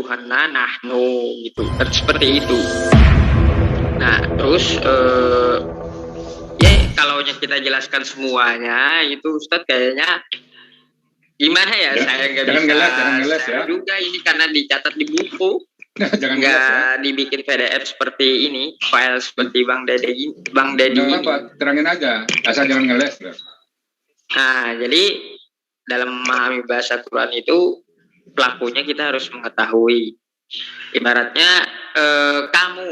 imbuhanna nahnu gitu, seperti itu. Nah terus ya kalau kita jelaskan semuanya itu Ustadz kayaknya gimana ya, saya nggak bisa jangan ngeles ya juga ini karena dicatat di buku. Jangan nggak dibikin PDF seperti ini, file seperti Bang Dedi ini. Terangin aja, asal jangan ngeles ya. Nah jadi dalam memahami bahasa Quran itu pelakunya kita harus mengetahui. Ibaratnya kamu,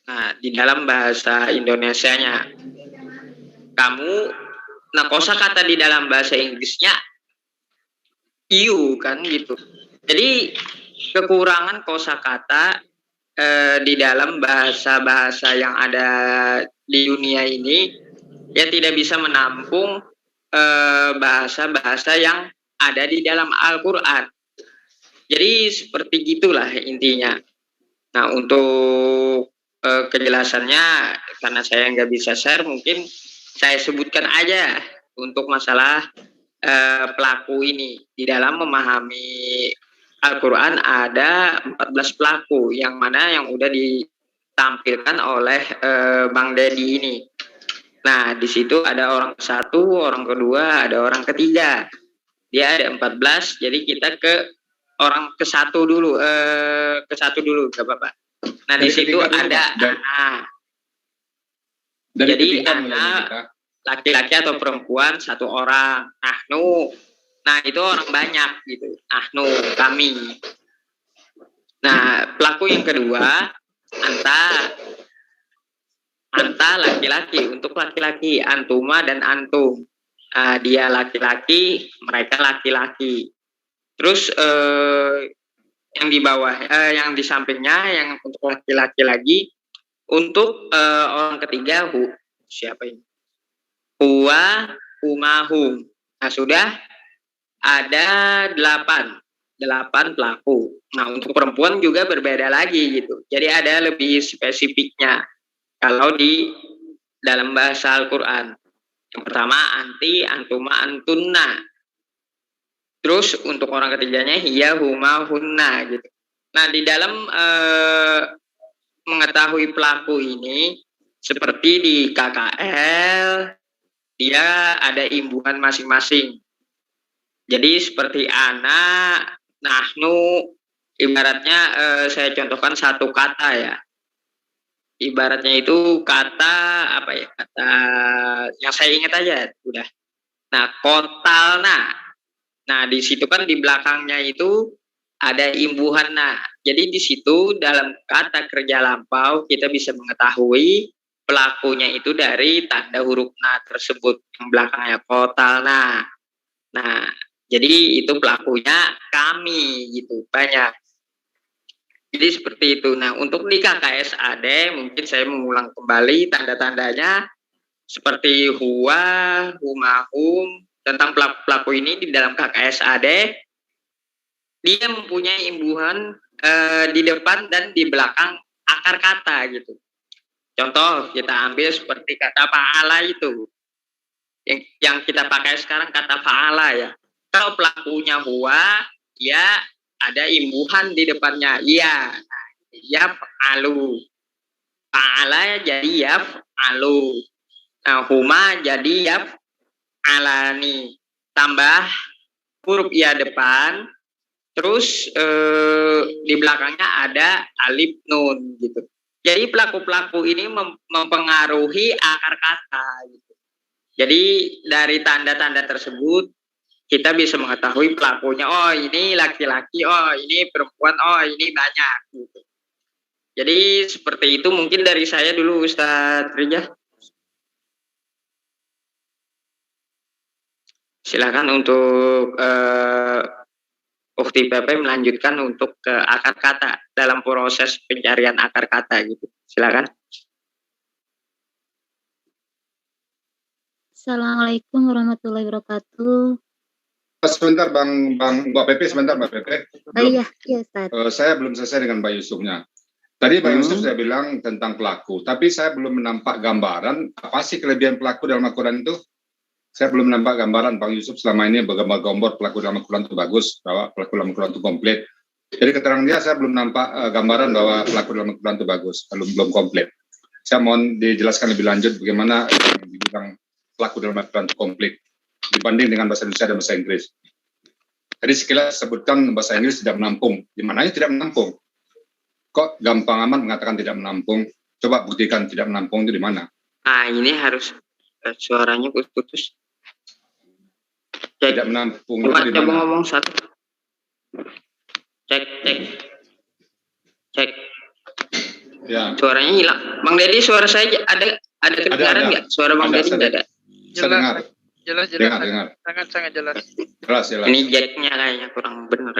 nah di dalam bahasa Indonesianya kamu, nah kosakata di dalam bahasa Inggrisnya you kan gitu. Jadi kekurangan kosakata di dalam bahasa-bahasa yang ada di dunia ini ya tidak bisa menampung bahasa-bahasa yang ada di dalam Al-Quran. Jadi seperti gitulah intinya. Nah untuk kejelasannya karena saya nggak bisa share, mungkin saya sebutkan aja untuk masalah pelaku ini. Di dalam memahami Al-Quran ada 14 pelaku yang mana yang udah ditampilkan oleh Bang Dedi ini. Nah di situ ada orang satu, orang kedua, ada orang ketiga. Dia ada 14, jadi kita ke orang ke satu dulu, gak apa-apa. Nah di situ ada jadi anak laki-laki atau perempuan satu orang, nahnu. Nah itu orang banyak gitu, nahnu kami. Nah pelaku yang kedua anta laki-laki, untuk laki-laki, antuma dan antum. Dia laki-laki, mereka laki-laki. Terus yang di bawah, yang di sampingnya yang untuk laki-laki lagi, untuk orang ketiga siapa ini? Huwa, humahum. Nah sudah ada 8 pelaku. Nah untuk perempuan juga berbeda lagi gitu. Jadi ada lebih spesifiknya kalau di dalam bahasa Al-Quran. Yang pertama anti, antuma, antunna. Terus untuk orang ketiganya hiya, huma, hunna gitu. Nah di dalam mengetahui pelaku ini seperti di KKL dia ada imbuhan masing-masing. Jadi seperti anak, nahnu, ibaratnya saya contohkan satu kata ya. Ibaratnya itu kata apa ya? Kata yang saya ingat aja udah. Nah, kotalna. Nah, di situ kan di belakangnya itu ada imbuhan nah. Jadi di situ dalam kata kerja lampau kita bisa mengetahui pelakunya itu dari tanda huruf na tersebut yang belakangnya kotalna. Nah, jadi itu pelakunya kami gitu, banyak. Jadi seperti itu. Nah, untuk di KKSAD mungkin saya mengulang kembali tanda-tandanya seperti huwa, humahum, tentang pelaku-pelaku ini di dalam KKSAD dia mempunyai imbuhan di depan dan di belakang akar kata gitu. Contoh kita ambil seperti kata fa'ala itu. Yang kita pakai sekarang kata fa'ala ya. Kalau pelakunya huwa, dia ada imbuhan di depannya. Iya. Nah, yaf'alu. Fa'ala jadi yaf'alu. Nah, huma jadi yaf'alani. Tambah huruf ya depan. Terus di belakangnya ada alif nun gitu. Jadi pelaku-pelaku ini mempengaruhi akar kata gitu. Jadi dari tanda-tanda tersebut kita bisa mengetahui pelakunya. Oh ini laki-laki, oh ini perempuan, oh ini banyak gitu. Jadi seperti itu mungkin dari saya dulu Ustadz Rijah. Silakan untuk Ukti PP melanjutkan untuk ke akar kata dalam proses pencarian akar kata gitu. Silakan. Assalamualaikum warahmatullahi wabarakatuh. Sebentar Mbak Pepe, sebentar Mbak Pepe. Iya Ustaz. Saya belum selesai dengan Mbak Yusufnya. Tadi Mbak Yusuf saya bilang tentang pelaku, tapi saya belum menampak gambaran apa sih kelebihan pelaku dalam Al-Quran itu. Saya belum nampak gambaran Bang Yusuf selama ini gambar-gambar pelaku dalam Al-Quran itu bagus, bahwa pelaku dalam Al-Quran itu komplit. Jadi keterangan dia saya belum nampak gambaran bahwa pelaku dalam Al-Quran itu bagus, belum komplit. Saya mohon dijelaskan lebih lanjut bagaimana yang dibilang pelaku dalam Al-Quran itu komplit dibanding dengan bahasa Indonesia dan bahasa Inggris. Tadi sekilas sebutkan bahasa Inggris tidak menampung. Di mananya tidak menampung? Kok gampang amat mengatakan tidak menampung? Coba buktikan tidak menampung itu di mana? Nah, ini harus suaranya putus-putus. Tidak menampung itu Coba di mana? ngomong satu. Cek. Ya. Suaranya hilang. Bang Dedi, suara saya ada kedengaran nggak? Suara Bang Dedi nggak ada. Saya dengar. Jelas. Dengar. Sangat jelas. Jelas. Ini jacknya kayaknya kurang benar.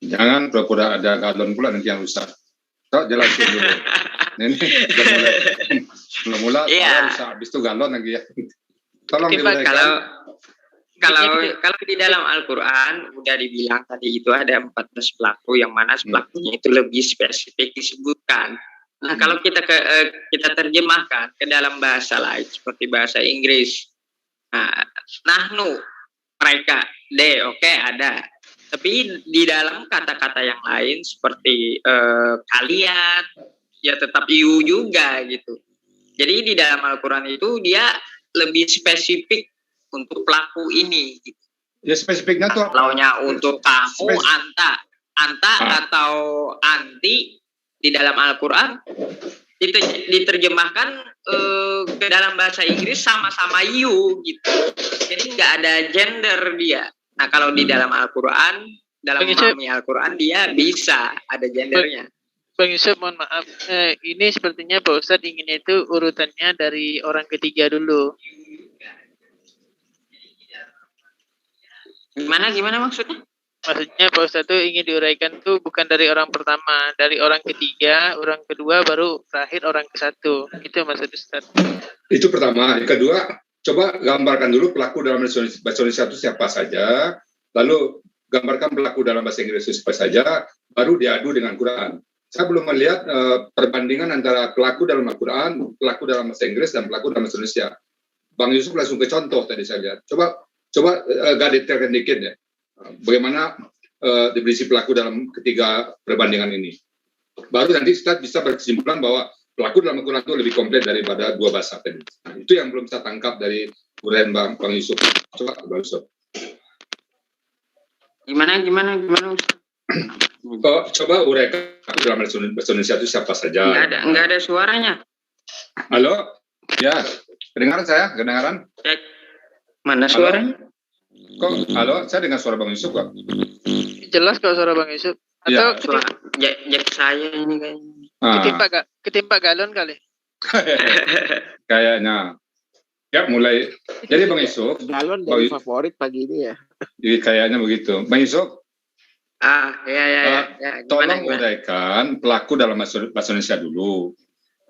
Jangan pura-pura ada galon pula nanti yang rusak. Kok jelasin dulu. Ini belum mulai rusak, habis itu galon lagi ya. Tolong diuraikan. Kalau di dalam Al-Quran udah dibilang tadi itu ada 14 pelaku yang mana pelakunya itu lebih spesifik disebutkan. Nah, kalau kita terjemahkan ke dalam bahasa lain seperti bahasa Inggris. Nah, nahnu, mereka, ada. Tapi di dalam kata-kata yang lain seperti kalian, ya tetap you juga gitu. Jadi di dalam Al-Quran itu dia lebih spesifik untuk pelaku ini. Gitu. Ya spesifiknya tuh apa? Launya untuk kamu, anta atau anti di dalam Al-Quran diterjemahkan ke dalam bahasa Inggris sama-sama you gitu. Jadi nggak ada gender dia. Nah kalau di dalam Al-Quran, dalam memahami Al-Quran dia bisa ada gendernya. Bang Yusuf, mohon maaf, ini sepertinya Pak Ustadz inginnya itu urutannya dari orang ketiga dulu. Gimana maksudnya? Maksudnya Pak Ustadz tuh ingin diuraikan tuh bukan dari orang pertama, dari orang ketiga, orang kedua, baru terakhir orang ke-1. Itu maksud Ustadz. Itu pertama. Yang kedua, coba gambarkan dulu pelaku dalam bahasa Indonesia itu siapa saja, lalu gambarkan pelaku dalam bahasa Inggris itu siapa saja, baru diadu dengan Quran. Saya belum melihat perbandingan antara pelaku dalam Al-Quran, pelaku dalam bahasa Inggris, dan pelaku dalam bahasa Indonesia. Bang Yusuf langsung ke contoh tadi saya lihat. Coba agak detailkan dikit ya. Bagaimana definisi pelaku dalam ketiga perbandingan ini. Baru nanti kita bisa berkesimpulan bahwa pelaku dalam Al-Quran itu lebih komplit daripada dua bahasa tadi. Nah, itu yang belum saya tangkap dari uraian Bang Yusuf. Coba Bang Yusuf. Gimana? Coba uraikan dalam bahasa Indonesia itu siapa saja. Enggak ada suaranya. Halo? Ya, kedengaran saya? Kedengaran? Mana suaranya? Kok? Halo? Saya dengar suara Bang Yusuf kok. Jelas kok suara Bang Yusuf. Atau jack saya ini kayaknya. Ketimpa galon kali. Kayaknya. Ya mulai. Jadi Bang Yusuf. Galon dari favorit pagi ini ya. Jadi kayaknya begitu. Bang Yusuf. Ya. Tolong uraikan pelaku dalam bahasa Indonesia dulu.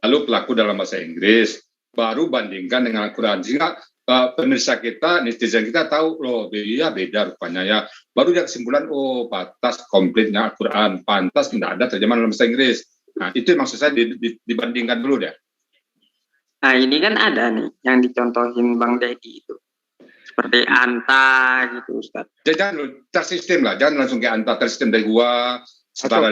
Lalu pelaku dalam bahasa Inggris. Baru bandingkan dengan Al-Quran. Sehingga pemirsa kita, netizen kita tahu loh, iya beda rupanya ya. Baru dia kesimpulan, oh pantas komplitnya Al-Quran, pantas tidak ada terjemahan dalam bahasa Inggris. Nah itu maksud saya dibandingkan dulu deh. Nah ini kan ada nih yang dicontohin Bang Dedi itu. Seperti anta gitu Ustaz. Jangan tersistem lah, jangan langsung kayak anta tersistem dari gua. Atau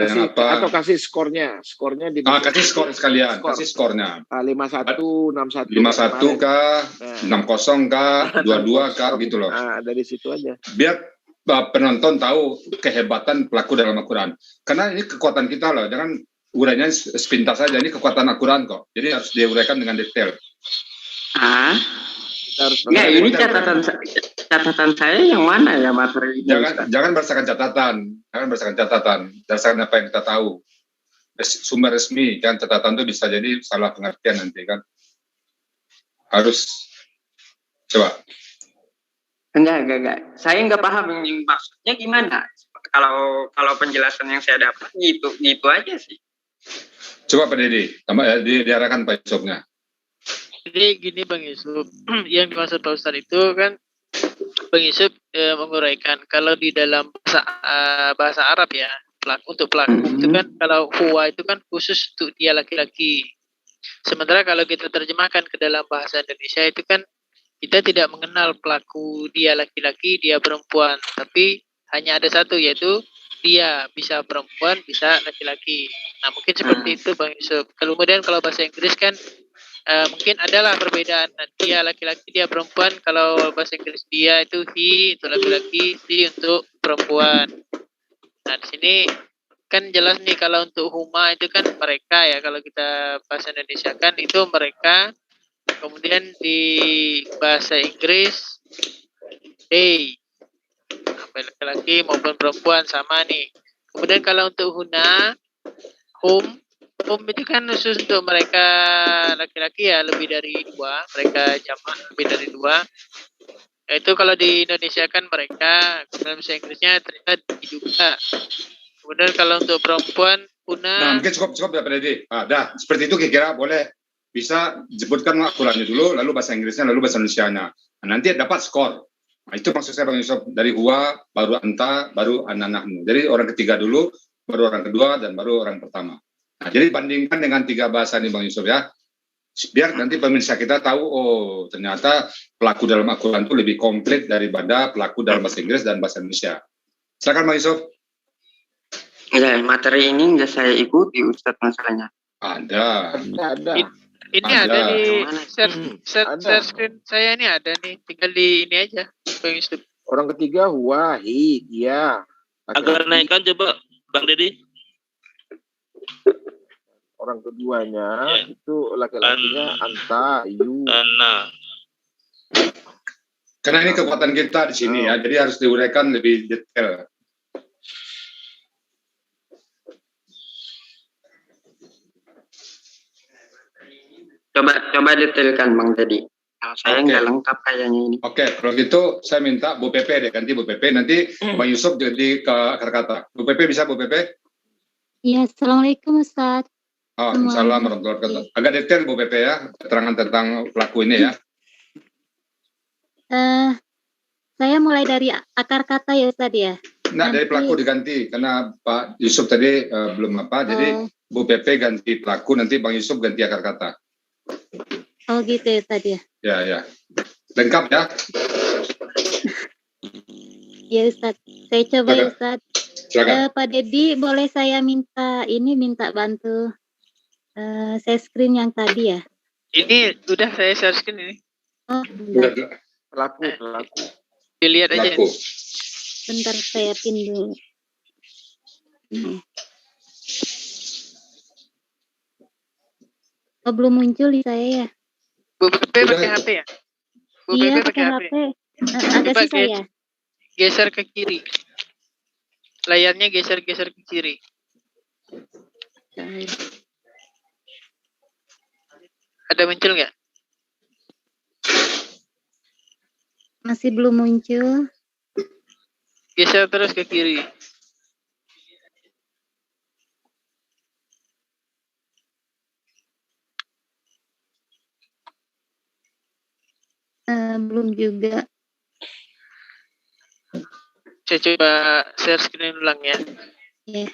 kasih skornya di kasih skor sekalian, kasih skornya 5-1, 6-1 5-1 kah, 6-0 kah, 2-2 kah gitu loh. Nah, dari situ aja biar penonton tahu kehebatan pelaku dalam Al-Quran, karena ini kekuatan kita loh, jangan urainya sepintas saja, ini kekuatan Al-Quran kok, jadi harus diuraikan dengan detail. Nggak, ini catatan saya yang mana ya materi ini? Jangan berdasarkan catatan, berdasarkan apa yang kita tahu. Sumber resmi, kan catatan itu bisa jadi salah pengertian nanti kan. Harus coba. Enggak. Saya nggak paham yang maksudnya gimana. Kalau penjelasan yang saya dapat gitu aja sih. Coba Pak Dedi, tambah diarahkan Pak Yusufnya. Jadi gini Bang Yusuf, yang dimaksud Pak Ustadz itu kan Bang Yusuf menguraikan kalau di dalam bahasa Arab ya, untuk pelaku itu kan kalau huwa itu kan khusus untuk dia laki-laki. Sementara kalau kita terjemahkan ke dalam bahasa Indonesia itu kan kita tidak mengenal pelaku dia laki-laki, dia perempuan, tapi hanya ada satu yaitu dia bisa perempuan, bisa laki-laki. Nah, mungkin seperti itu Bang Yusuf. Kemudian kalau bahasa Inggris kan mungkin adalah perbedaan. Dia laki-laki, dia perempuan. Kalau bahasa Inggris dia itu he untuk laki-laki, she untuk perempuan. Nah, di sini kan jelas nih kalau untuk huma itu kan mereka ya. Kalau kita bahasa Indonesia kan itu mereka. Kemudian di bahasa Inggris they, baik laki-laki maupun perempuan sama nih. Kemudian kalau untuk huna, hum itu kan khusus untuk mereka laki-laki ya, lebih dari 2, mereka jamak lebih dari 2. Itu kalau di Indonesia kan mereka, dalam bahasa Inggrisnya ternyata juga. Kemudian kalau untuk perempuan huna. Nah, mungkin cukup ya Pak Deddy. Dah, seperti itu kira-kira boleh. Bisa sebutkan Al-Qurannya dulu, lalu bahasa Inggrisnya, lalu bahasa Indonesianya. Nah, nanti dapat skor. Nah, itu maksud saya Bang Yusuf, dari huwa, baru anta, baru anak-anakmu. Jadi orang ketiga dulu, baru orang kedua, dan baru orang pertama. Nah, jadi bandingkan dengan 3 bahasa ini Bang Yusuf ya. Biar nanti pemirsa kita tahu, oh ternyata pelaku dalam Al-Quran itu lebih komplit daripada pelaku dalam bahasa Inggris dan bahasa Indonesia. Silakan Bang Yusuf. Ya, materi ini nggak saya ikuti Ustadz masalahnya. Ada. Ini ada di share screen saya, ini ada nih, tinggal di ini aja Bang Yusuf. Orang ketiga huwa, hi, dia. Agar naikkan coba Bang Deddy. Orang keduanya itu laki-lakinya anta, yu. Ana. Karena ini kekuatan kita di sini ya, jadi harus diuraikan lebih detail. Coba detailkan Bang Deddy. Saya nggak lengkap kayaknya ini. Oke, kalau gitu saya minta Bu Pepe deh, ganti Bu Pepe, nanti Bang Yusuf jadi ke akar kata. Bu Pepe bisa Bu Pepe? Iya, Assalamualaikum Ustadz. Waalaikumsalam warahmatullahi wabarakatuh. Agak detail Bu Pepe ya, keterangan tentang pelaku ini ya. Saya mulai dari akar kata ya Ustadz ya. Nah, dari pelaku diganti, karena Pak Yusuf tadi belum apa, jadi Bu Pepe ganti pelaku, nanti Bang Yusuf ganti akar kata. Oh gitu ya Ustadz ya. Ya. Lengkap ya? Ya Ustadz, saya coba ya Ustadz. Pak Deddy, boleh saya minta bantu share screen yang tadi ya? Ini udah saya share screen ini. Oh, Pelaku. Dilihat aja. Bentar saya pin dulu. Oh, belum muncul di saya ya? Bu Pepe pakai HP ya? Iya, pakai HP. Ada sih saya. Geser ke kiri. Layarnya geser ke kiri. Ada muncul nggak? Masih belum muncul. Geser terus ke kiri. Belum juga. Saya coba share screen ulang ya. Yeah.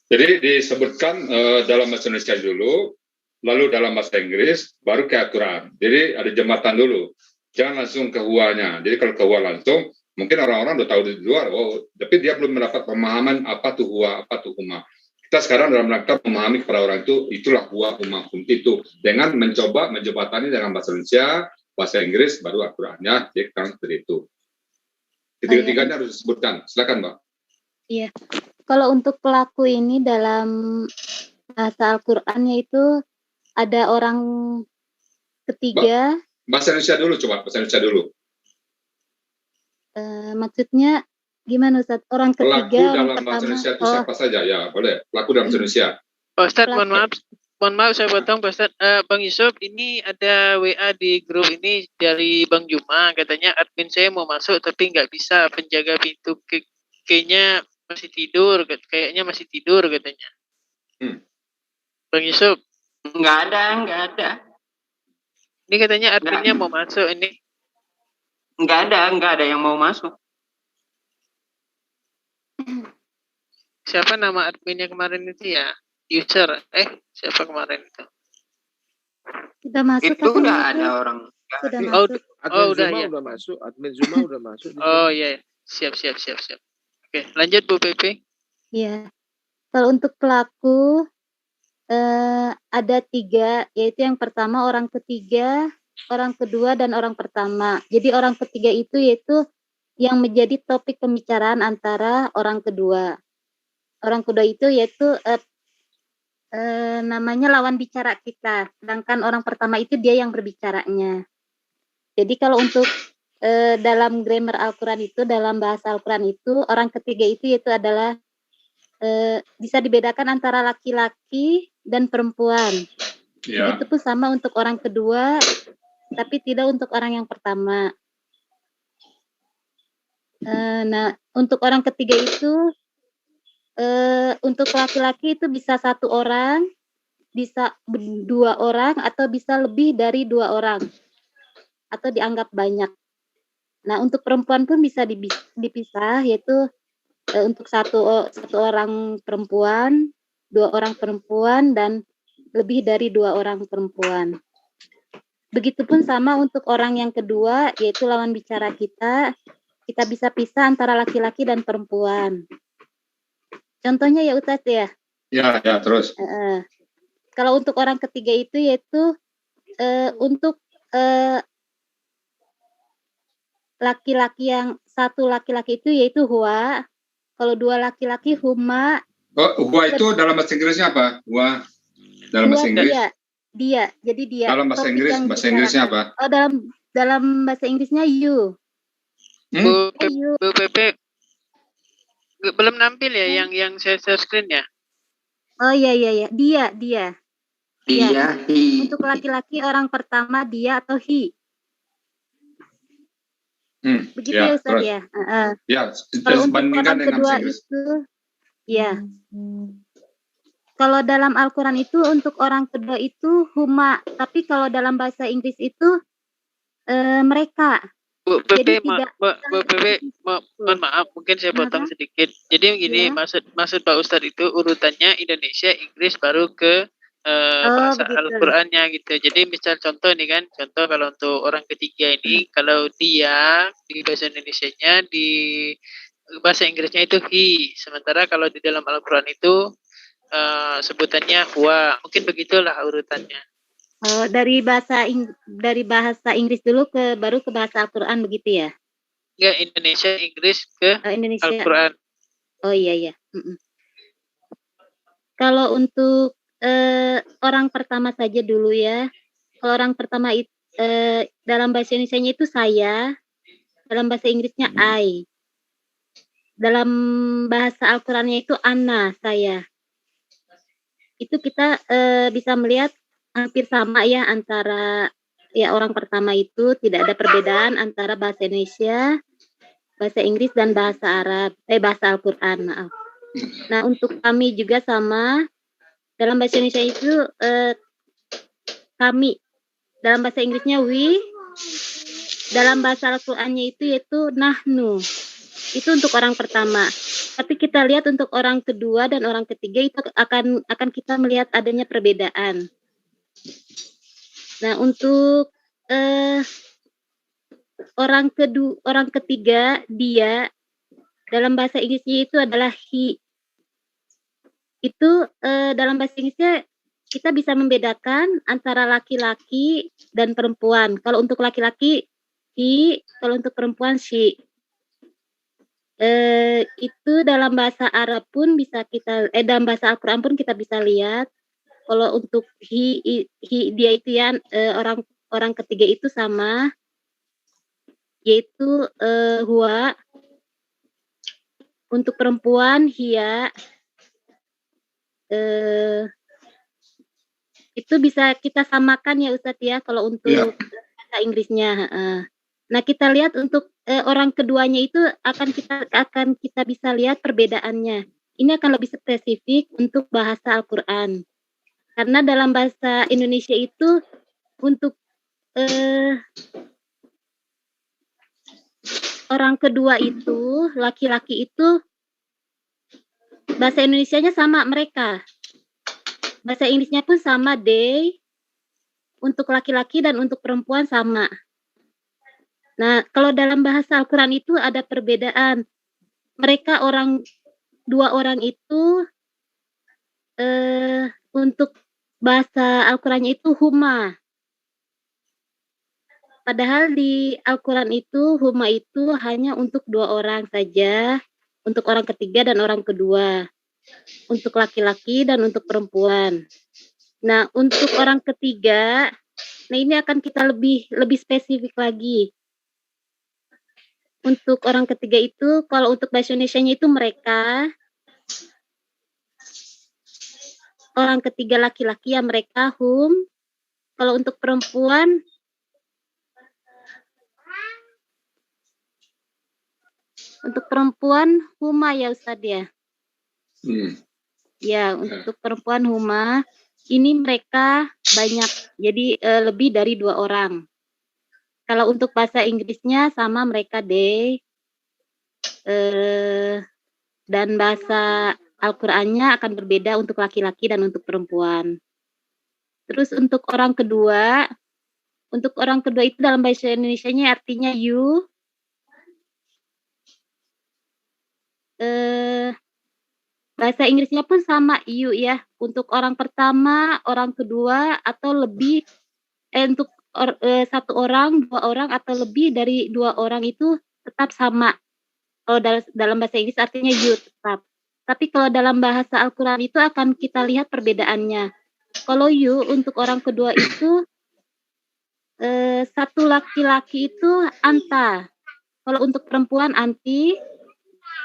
Jadi disebutkan dalam bahasa Indonesia dulu, lalu dalam bahasa Inggris, baru ke Al-Quran. Jadi ada jembatan dulu. Jangan langsung ke huwanya. Jadi kalau ke huwa langsung, mungkin orang-orang udah tahu di luar, tapi dia belum mendapat pemahaman apa tuh huwa, apa tuh huma. Kita sekarang dalam rangka memahami kepada orang itu, itulah huwa, huma, hum itu. Dengan mencoba menjembatani dengan bahasa Indonesia, bahasa Inggris, baru Al-Qurannya, jadi seperti itu. Ketiga-tiganya harus disebutkan. Silakan, Mbak. Iya. Kalau untuk pelaku ini dalam bahasa Al-Qur'annya itu ada orang ketiga. Bahasa Indonesia dulu, coba. Bahasa Indonesia dulu. Maksudnya gimana Ustaz? Orang ketiga, pelaku dalam bahasa Indonesia itu siapa saja? Ya, boleh. Pelaku dalam bahasa Indonesia. Ustaz, mohon maaf saya potong Ustaz. Bang Yusuf, ini ada WA di grup ini dari Bang Juma, katanya admin saya mau masuk tapi nggak bisa, penjaga pintu kayaknya masih tidur, katanya. Bang Yusuf, nggak ada. Ini katanya adminnya mau masuk ini. Nggak ada yang mau masuk. Siapa nama adminnya kemarin itu ya? User, siapa kemarin itu? Sudah masuk. Itu udah ada orang. Sudah masuk. Admin udah Zuma ya. udah masuk, admin Zuma udah masuk. Oh iya, siap. Oke, lanjut Bu Pepe. Ya. Kalau untuk pelaku ada 3, yaitu yang pertama orang ketiga, orang kedua, dan orang pertama. Jadi orang ketiga itu yaitu yang menjadi topik pembicaraan antara orang kedua. Orang kedua itu yaitu namanya lawan bicara kita, sedangkan orang pertama itu dia yang berbicaranya. Jadi kalau untuk dalam grammar Al-Quran itu, dalam bahasa Al-Quran itu, orang ketiga itu yaitu adalah bisa dibedakan antara laki-laki dan perempuan. Ya. Begitupun sama untuk orang kedua, tapi tidak untuk orang yang pertama. Nah, untuk orang ketiga itu, untuk laki-laki itu bisa 1 orang, bisa 2 orang, atau bisa lebih dari 2 orang, atau dianggap banyak. Nah, untuk perempuan pun bisa dipisah, yaitu untuk satu orang perempuan, 2 orang perempuan, dan lebih dari 2 orang perempuan. Begitupun sama untuk orang yang kedua, yaitu lawan bicara kita bisa pisah antara laki-laki dan perempuan. Contohnya ya Ustaz ya. Ya, terus. Kalau untuk orang ketiga itu yaitu untuk laki-laki yang 1 laki-laki itu yaitu huwa. Kalau 2 laki-laki huma. Huwa itu dalam bahasa Inggrisnya apa? Huwa dalam bahasa Inggris? Dia. Jadi dia. Dalam bahasa Inggris, bahasa Inggrisnya apa? Oh, dalam bahasa Inggrisnya you. Bu Pepe belum nampil ya yang share screen ya? Oh iya. Dia. He. Untuk laki-laki orang pertama dia atau he. Begitu ya Ustaz ya. Ya, kalau untuk bandingkan orang dengan kedua bahasa Inggris. itu, ya. Kalau dalam Al-Quran itu untuk orang kedua itu huma, tapi kalau dalam bahasa Inggris itu mereka. Bu Pepe, Jadi mohon maaf, mungkin saya potong sedikit. Jadi begini, maksud Pak Ustadz itu urutannya Indonesia, Inggris, baru ke bahasa Al-Qur'annya gitu. Jadi misal contoh nih kan, contoh kalau untuk orang ketiga ini, kalau dia di bahasa Indonesianya, di bahasa Inggrisnya itu he, sementara kalau di dalam Al-Qur'an itu sebutannya huwa. Mungkin begitulah urutannya. Dari bahasa Inggris dulu baru ke bahasa Al-Qur'an begitu ya? Enggak, Indonesia, Inggris ke Al-Qur'an. Oh iya. Kalau untuk orang pertama saja dulu ya. Kalau orang pertama itu dalam bahasa Indonesianya itu saya, dalam bahasa Inggrisnya I. Dalam bahasa Al-Qur'annya itu ana, saya. Itu kita bisa melihat hampir sama ya antara ya orang pertama itu, tidak ada perbedaan antara bahasa Indonesia, bahasa Inggris, dan bahasa Al-Qur'an, maaf. Nah, untuk kami juga sama. Dalam bahasa Indonesia itu kami, dalam bahasa Inggrisnya we, dalam bahasa Al-Qur'annya itu yaitu nahnu. Itu untuk orang pertama. Tapi kita lihat untuk orang kedua dan orang ketiga itu akan kita melihat adanya perbedaan. Nah, untuk orang ketiga dia dalam bahasa Inggrisnya itu adalah he. Itu dalam bahasa Inggrisnya kita bisa membedakan antara laki-laki dan perempuan. Kalau untuk laki-laki he, kalau untuk perempuan she. Itu dalam bahasa Arab pun bisa kita dalam bahasa Al-Qur'an pun kita bisa lihat. Kalau untuk he dia itu ya orang ketiga itu sama, yaitu huwa. Untuk perempuan hiya. Itu bisa kita samakan ya Ustadz ya kalau untuk bahasa Inggrisnya. Nah, kita lihat untuk orang keduanya itu akan kita bisa lihat perbedaannya. Ini akan lebih spesifik untuk bahasa Al-Qur'an. Karena dalam bahasa Indonesia itu untuk orang kedua itu, laki-laki itu bahasa Indonesianya sama mereka. Bahasa Inggrisnya pun sama they, untuk laki-laki dan untuk perempuan sama. Nah, kalau dalam bahasa Al-Quran itu ada perbedaan. Mereka dua orang itu untuk bahasa Al-Qurannya itu huma. Padahal di Al-Quran itu huma itu hanya untuk dua orang saja, untuk orang ketiga dan orang kedua, untuk laki-laki dan untuk perempuan. Nah, untuk orang ketiga, nah ini akan kita lebih spesifik lagi. Untuk orang ketiga itu, kalau untuk bahasa Indonesianya itu mereka, orang ketiga laki-laki ya mereka hum. Kalau untuk perempuan huma ya Ustadz ya. Ya, untuk perempuan huma ini mereka banyak, jadi lebih dari dua orang. Kalau untuk bahasa Inggrisnya sama mereka they, dan bahasa Al-Qur'annya akan berbeda untuk laki-laki dan untuk perempuan. Terus untuk orang kedua itu dalam bahasa Indonesianya artinya you. Bahasa Inggrisnya pun sama you ya. Untuk orang pertama, orang kedua atau lebih untuk satu orang, dua orang atau lebih dari dua orang itu tetap sama. Kalau dalam bahasa Inggris artinya you tetap. Tapi kalau dalam bahasa Al-Quran itu akan kita lihat perbedaannya. Kalau you untuk orang kedua itu satu laki-laki itu anta. Kalau untuk perempuan anti.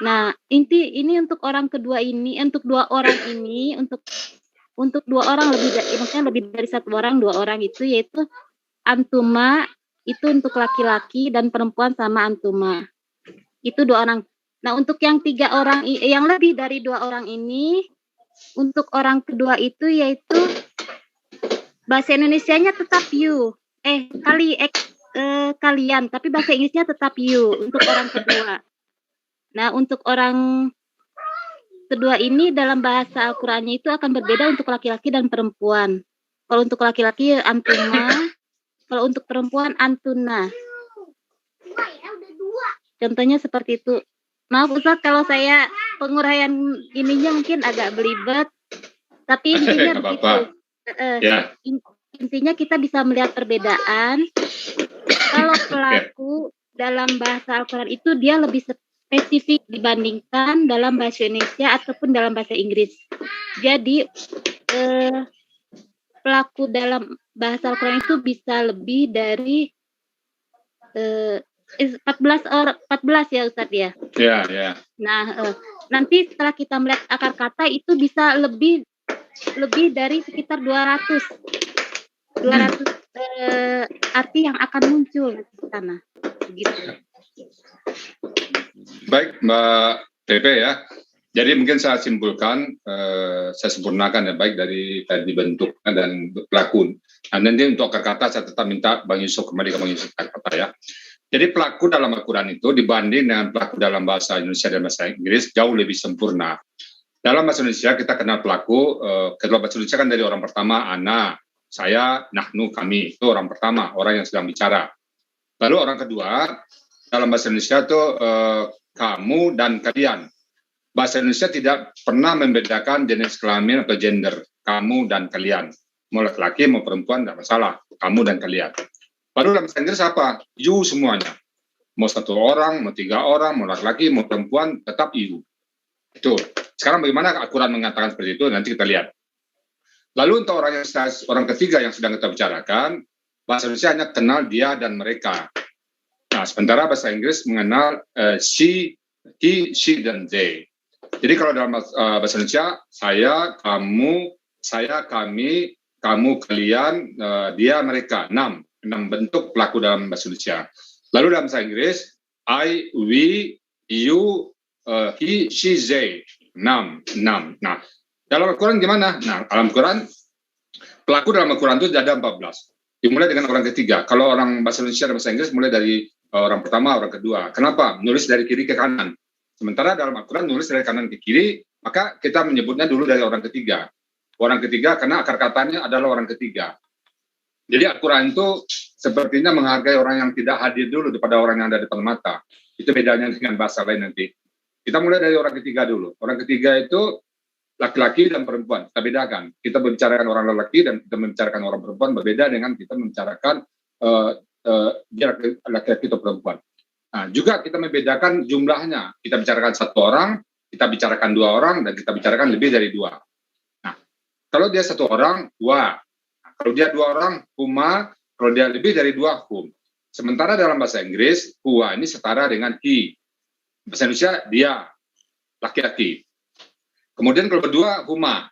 Nah, ini untuk orang kedua ini, untuk dua orang ini, untuk dua orang maksudnya lebih dari satu orang, dua orang itu yaitu antuma itu untuk laki-laki dan perempuan sama antuma. Itu dua orang. Nah, untuk yang tiga orang yang lebih dari dua orang ini, untuk orang kedua itu yaitu bahasa Indonesianya tetap you. Kalian, tapi bahasa Inggrisnya tetap you untuk orang kedua. Nah, untuk orang kedua ini dalam bahasa Al-Qur'annya itu akan berbeda untuk laki-laki dan perempuan. Kalau untuk laki-laki antuma, kalau untuk perempuan antuna. Contohnya seperti itu. Maaf Ustaz kalau saya penguraian ininya mungkin agak belibet, tapi intinya begitu. Intinya kita bisa melihat perbedaan. Kalau pelaku dalam bahasa Al-Qur'an itu dia lebih spesifik dibandingkan dalam bahasa Indonesia ataupun dalam bahasa Inggris. Jadi pelaku dalam bahasa Al-Quran itu bisa lebih dari 14 ya Ustadz ya. Ya. Nah, nanti setelah kita melihat akar kata itu bisa lebih dari sekitar 200 arti yang akan muncul di sana. Begitu. Baik Mbak PP ya. Jadi mungkin saya simpulkan, saya sempurnakan ya baik dari tadi bentuknya dan pelaku. Nah, nanti untuk akar kata saya tetap minta Bang Yusuf kembali ke Bang Yusuf akar kata ya. Jadi pelaku dalam Al-Quran itu dibanding dengan pelaku dalam bahasa Indonesia dan bahasa Inggris jauh lebih sempurna. Dalam bahasa Indonesia kita kenal pelaku, kedua bahasa Indonesia kan dari orang pertama ana, saya, nahnu, kami, itu orang pertama, orang yang sedang bicara. Lalu orang kedua dalam bahasa Indonesia itu kamu dan kalian. Bahasa Indonesia tidak pernah membedakan jenis kelamin atau gender, kamu dan kalian. Mau laki-laki, mau perempuan, tidak masalah, kamu dan kalian. Baru dalam bahasa Inggris apa? You semuanya. Mau satu orang, mau tiga orang, mau laki-laki, mau perempuan, tetap you. Itu. Sekarang bagaimana Al-Quran mengatakan seperti itu, nanti kita lihat. Lalu untuk orang ketiga yang sedang kita bicarakan, bahasa Indonesia hanya kenal dia dan mereka. Nah, sementara bahasa Inggris mengenal she, he, she, dan they. Jadi kalau dalam bahasa Indonesia, saya, kamu, saya, kami, kamu, kalian, dia, mereka. 6 bentuk pelaku dalam bahasa Indonesia. Lalu dalam bahasa Inggris, I, we, you, he, she, they. 6. Nah, dalam Al-Quran gimana? Nah, dalam Al-Quran, pelaku dalam Al-Quran itu ada 14. Dimulai dengan orang ketiga. Kalau orang bahasa Indonesia dan bahasa Inggris mulai dari orang pertama, orang kedua. Kenapa? Nulis dari kiri ke kanan. Sementara dalam Al-Quran nulis dari kanan ke kiri, maka kita menyebutnya dulu dari orang ketiga. Orang ketiga karena akar katanya adalah orang ketiga. Jadi Al-Quran itu sepertinya menghargai orang yang tidak hadir dulu daripada orang yang ada di depan mata. Itu bedanya dengan bahasa lain nanti. Kita mulai dari orang ketiga dulu. Orang ketiga itu laki-laki dan perempuan. Kita bedakan. Kita membicarakan orang laki dan kita membicarakan orang perempuan berbeda dengan kita membicarakan dia laki-laki atau perempuan. Nah, juga kita membedakan jumlahnya. Kita bicarakan satu orang, kita bicarakan dua orang, dan kita bicarakan lebih dari dua. Nah, kalau dia satu orang, wa. Kalau dia dua orang, huma. Kalau dia lebih dari dua, hum. Sementara dalam bahasa Inggris, huwa ini setara dengan he. Bahasa Indonesia, dia, laki-laki. Kemudian kalau berdua, huma.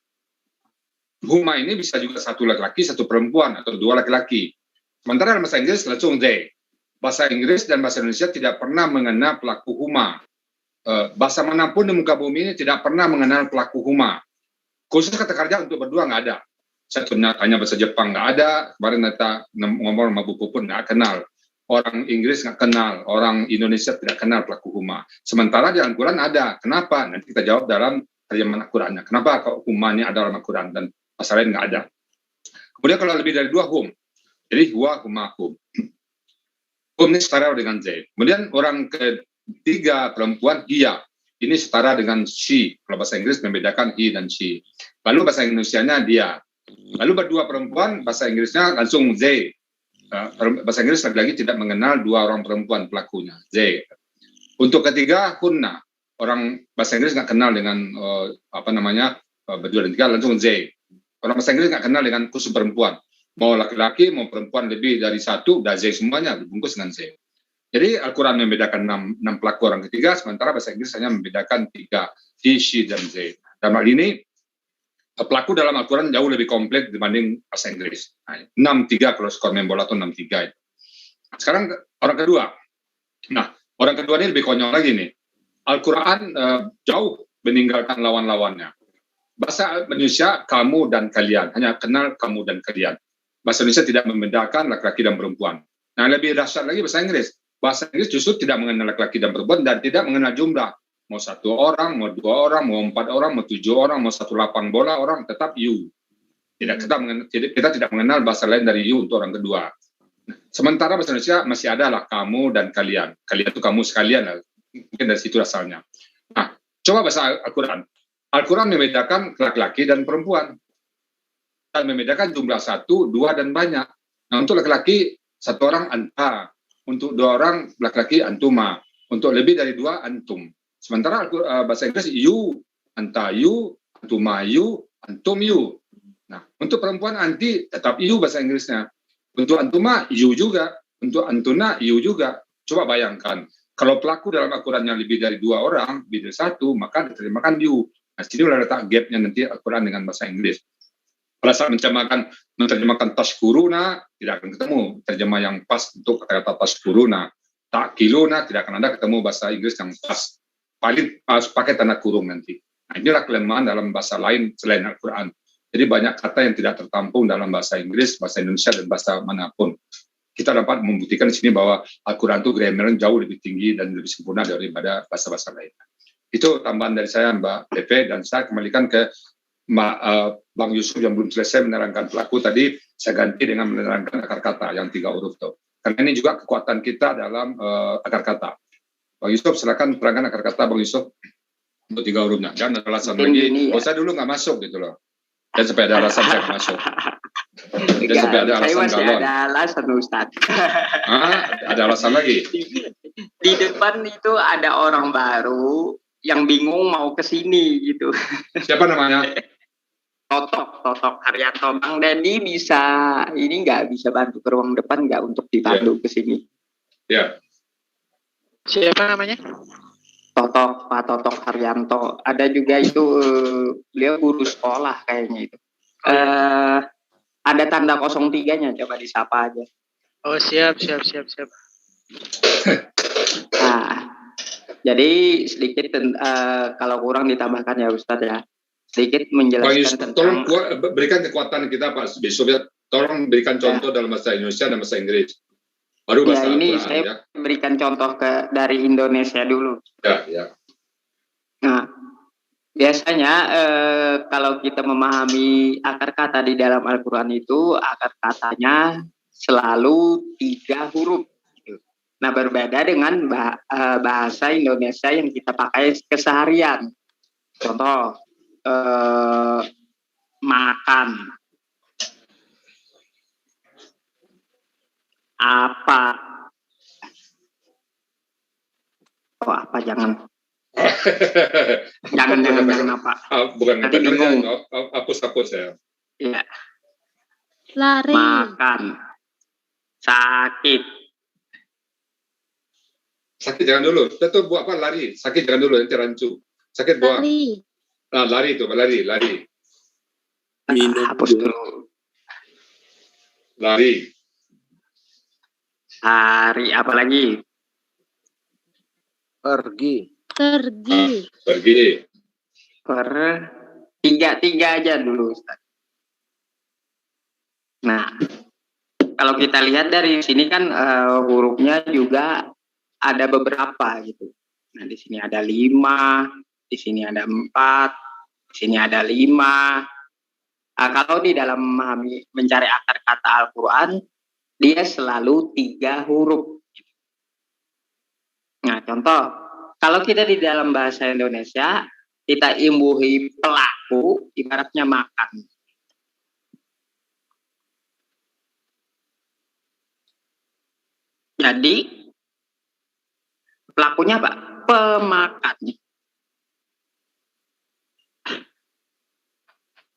Huma ini bisa juga satu laki-laki, satu perempuan, atau dua laki-laki. Sementara dalam bahasa Inggris, langsung they. Bahasa Inggris dan bahasa Indonesia tidak pernah mengenal pelaku huma. Bahasa manapun di muka bumi ini tidak pernah mengenal pelaku huma. Khusus kata kerja untuk berdua nggak ada. Saya tanya bahasa Jepang nggak ada. Kemarin kita ngomong sama Bu Puput nggak kenal. Orang Inggris nggak kenal. Orang Indonesia tidak kenal pelaku huma. Sementara di Al-Quran ada. Kenapa? Nanti kita jawab dalam terjemahan Al-Qurannya. Kenapa kalau huma ini ada dalam Al-Quran dan bahasa lain nggak ada? Kemudian kalau lebih dari dua, hum. Jadi huwa, huma, hum. Hum ini setara dengan ze. Kemudian orang ketiga perempuan, hiya. Ini setara dengan she. Kalau bahasa Inggris membedakan he dan she. Lalu bahasa Indonesianya dia. Lalu berdua perempuan, bahasa Inggrisnya langsung they. Bahasa Inggris lagi-lagi tidak mengenal dua orang perempuan pelakunya. They. Untuk ketiga, hunna. Orang bahasa Inggris nggak kenal dengan berdua dan tiga, langsung they. Orang bahasa Inggris nggak kenal dengan khusus perempuan. Mau laki-laki, mau perempuan lebih dari satu, udah they semuanya, dibungkus dengan they. Jadi Al-Quran membedakan 6 pelaku orang ketiga, sementara bahasa Inggris hanya membedakan 3, he, she, dan they. Dalam hal ini, pelaku dalam Al-Quran jauh lebih komplit dibanding bahasa Inggris. Nah, 6-3 kalau skor main bola itu 6-3 itu. Sekarang orang kedua. Nah, orang kedua ini lebih konyol lagi nih. Al-Quran jauh meninggalkan lawan-lawannya. Bahasa Indonesia, kamu dan kalian. Hanya kenal kamu dan kalian. Bahasa Indonesia tidak membedakan laki-laki dan perempuan. Nah, lebih dahsyat lagi bahasa Inggris. Bahasa Inggris justru tidak mengenal laki-laki dan perempuan dan tidak mengenal jumlah. Mau 1 orang, mau 2 orang, mau 4 orang, mau 7 orang, mau 1 lapang bola orang, tetap you. Kita tidak mengenal bahasa lain dari you untuk orang kedua. Nah, sementara bahasa Indonesia masih ada lah kamu dan kalian. Kalian itu kamu sekalian lah. Mungkin dari situ asalnya. Nah, coba bahasa Al-Quran. Al-Quran membedakan laki-laki dan perempuan. Dan membedakan jumlah 1, 2, dan banyak. Nah, untuk laki-laki 1 orang anta, untuk 2 orang laki-laki antuma, untuk lebih dari 2 antum. Sementara bahasa Inggris you, anta you, antuma you, antum you. Nah, untuk perempuan anti tetap you bahasa Inggrisnya. Untuk antuma you juga, untuk antuna you juga. Coba bayangkan, kalau pelaku dalam Al-Quran yang lebih dari 2 orang, lebih dari 1, maka diterjemahkan you. Nah, sini udah letak gapnya nanti Al-Quran dengan bahasa Inggris. Pada saat menerjemahkan tashkuruna, tidak akan ketemu terjemah yang pas untuk kata-kata tashkuruna. Ta'kiluna, tidak akan ada ketemu bahasa Inggris yang pas. Paling pakai tanda kurung nanti. Nah, inilah kelemahan dalam bahasa lain selain Al-Quran. Jadi banyak kata yang tidak tertampung dalam bahasa Inggris, bahasa Indonesia, dan bahasa manapun. Kita dapat membuktikan di sini bahwa Al-Quran itu grammarnya jauh lebih tinggi dan lebih sempurna daripada bahasa-bahasa lainnya. Itu tambahan dari saya, Mbak Pepe, dan saya kembalikan ke Bang Yusuf yang belum selesai menerangkan pelaku tadi, saya ganti dengan menerangkan akar kata yang 3 huruf itu. Karena ini juga kekuatan kita dalam akar kata. Bang Yusuf, silakan terangkan akar kata Bang Yusuf untuk 3 hurufnya. Dan ada alasan lagi, saya dulu nggak masuk gitu loh. Dan supaya ada alasan saya nggak masuk. Dan supaya ada alasan saya masih ada alasan, Ustaz. Ada alasan lagi. Di depan itu ada orang baru yang bingung mau ke sini gitu. Siapa namanya? Totok Haryanto. Bang Dedi nggak bisa bantu ke ruang depan nggak untuk dipandu ke sini? Ya. Siapa namanya? Pak Totok Haryanto. Ada juga itu beliau guru sekolah kayaknya itu. Ada tanda 03-nya, coba disapa aja. Oh, siap. Nah, jadi sedikit kalau kurang ditambahkan ya Ustadz ya. Sedikit menjelaskan tentang. Tolong berikan kekuatan kita Pak Besok ya. Tolong berikan contoh dalam bahasa Indonesia dan bahasa Inggris. Baru bahasa ini Al-Quran, saya berikan contoh dari Indonesia dulu. Ya. Nah, Biasanya kalau kita memahami akar kata di dalam Al-Quran itu, akar katanya selalu 3 huruf. Nah, berbeda dengan bahasa Indonesia yang kita pakai keseharian. Contoh, makan, apa, apa jangan apa. Bukan nanti bingung. Hapus ya. Iya. Lari. Makan, sakit jangan dulu. Tentu buat apa lari? Sakit jangan dulu, nanti rancu. Sakit buang. Lari. Nah, lari itu, lari. Minum. Hapus dulu. Lari. Hari apa lagi? Pergi. Tiga aja dulu, Ustaz. Nah, kalau kita lihat dari sini kan hurufnya juga ada beberapa gitu. Nah, di sini ada 5, di sini ada 4, di sini ada 5. Nah, kalau di dalam memahami mencari akar kata Al-Quran, dia selalu 3 huruf. Nah, contoh, kalau kita di dalam bahasa Indonesia, kita imbuhi pelaku, ibaratnya makan. Jadi, pelakunya apa? Pemakan.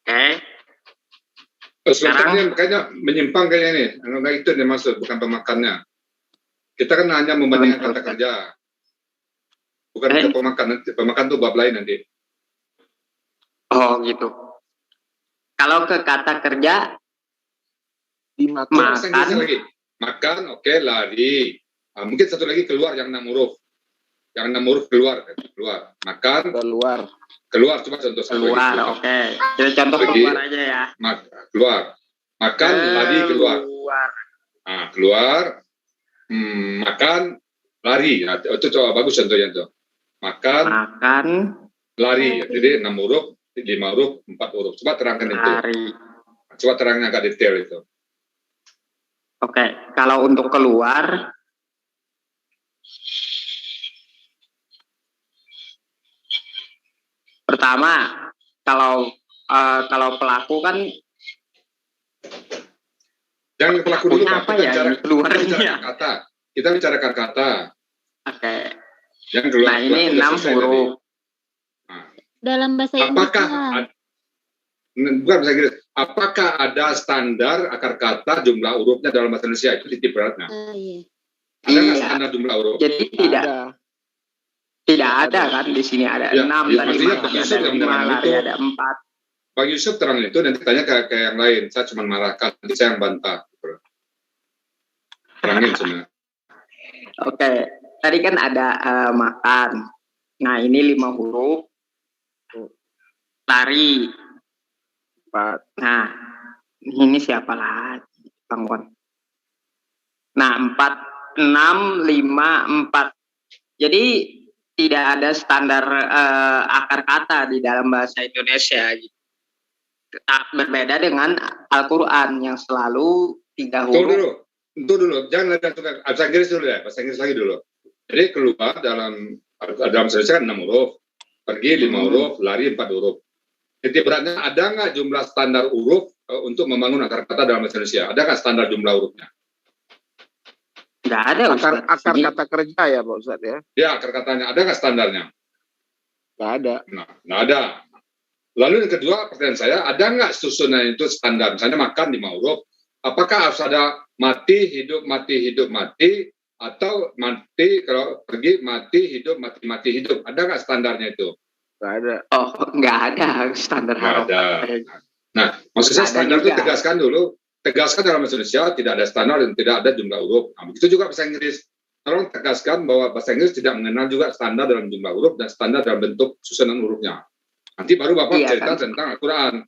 Oke. Sekarang kayaknya menyimpang kayaknya ini. Enggak itu yang maksud, bukan pemakannya. Kita kan hanya membandingkan kata kerja. Bukan ke pemakan. Pemakan itu bab lain nanti. Oh gitu. Kalau ke kata kerja, Dimakan. Lagi. Makan, oke, lari. Nah, mungkin satu lagi keluar yang 6 huruf. Yang 6 huruf keluar. Makan. Keluar, coba contoh satu keluar, lagi. Oke. Jadi contoh keluar aja ya. Keluar. Makan, lari, keluar. Nah, keluar. Makan, lari. Nah, itu coba bagus contohnya tuh. Makan, lari. Jadi 6 huruf, 5 huruf, 4 huruf. Coba terangkan lari. Itu. Coba terangkan agak detail itu. Oke, kalau untuk keluar, pertama, kalau pelaku kan, jangan pelaku dulu, Pak. Apa ya? Kita bicarakan kata. Oke. Yang keluar. Nah, ini 6 huruf. Dalam bahasa Inggris. Bukan bahasa Inggris. Apakah ada standar akar kata jumlah hurufnya dalam bahasa Indonesia? Itu titik beratnya. Iya. Ada nggak standar jumlah huruf? Jadi tidak ada kan di sini ada 6 tadi, ada 5, lari ada 4. Bang Yusuf terang itu nanti tanya ke yang lain. Saya cuma marahkan, nanti saya yang bantah. Terangin sebenarnya. Oke, tadi kan ada makan. Nah, ini 5 huruf. Lari. 4. Nah, ini siapa lagi, Bang Wan? Nah, 4, 6, 5, 4. Jadi tidak ada standar akar kata di dalam bahasa Indonesia. Berbeda dengan Al-Quran yang selalu 3 huruf. Tunggu dulu. Jangan lihat bahasa Inggris dulu ya. Bahasa Inggris lagi dulu. Jadi keluar dalam Indonesia kan 6 huruf. Pergi 5 huruf, lari 4 huruf. Titik beratnya, ada nggak jumlah standar huruf untuk membangun akar kata dalam bahasa Indonesia? Ada nggak standar jumlah hurufnya? Nggak ada, Ustaz. Akar kata kerja ya, Pak Ustaz ya? Ya, akar katanya. Ada nggak standarnya? Nggak ada. Nah, nggak ada. Lalu yang kedua, pertanyaan saya, ada nggak susunan itu standar? Misalnya makan 5 huruf, apakah harus ada mati, hidup, mati, atau mati, kalau pergi, mati, hidup, mati, hidup? Ada nggak standarnya itu? Nggak ada. Oh, nggak ada standar harokat. Nah, maksud saya standar itu tegaskan dulu. Tegaskan dalam bahasa Indonesia tidak ada standar dan tidak ada jumlah huruf. Nah, begitu juga bahasa Inggris. Tolong tegaskan bahwa bahasa Inggris tidak mengenal juga standar dalam jumlah huruf dan standar dalam bentuk susunan hurufnya. Nanti baru Bapak cerita tentang Al-Quran.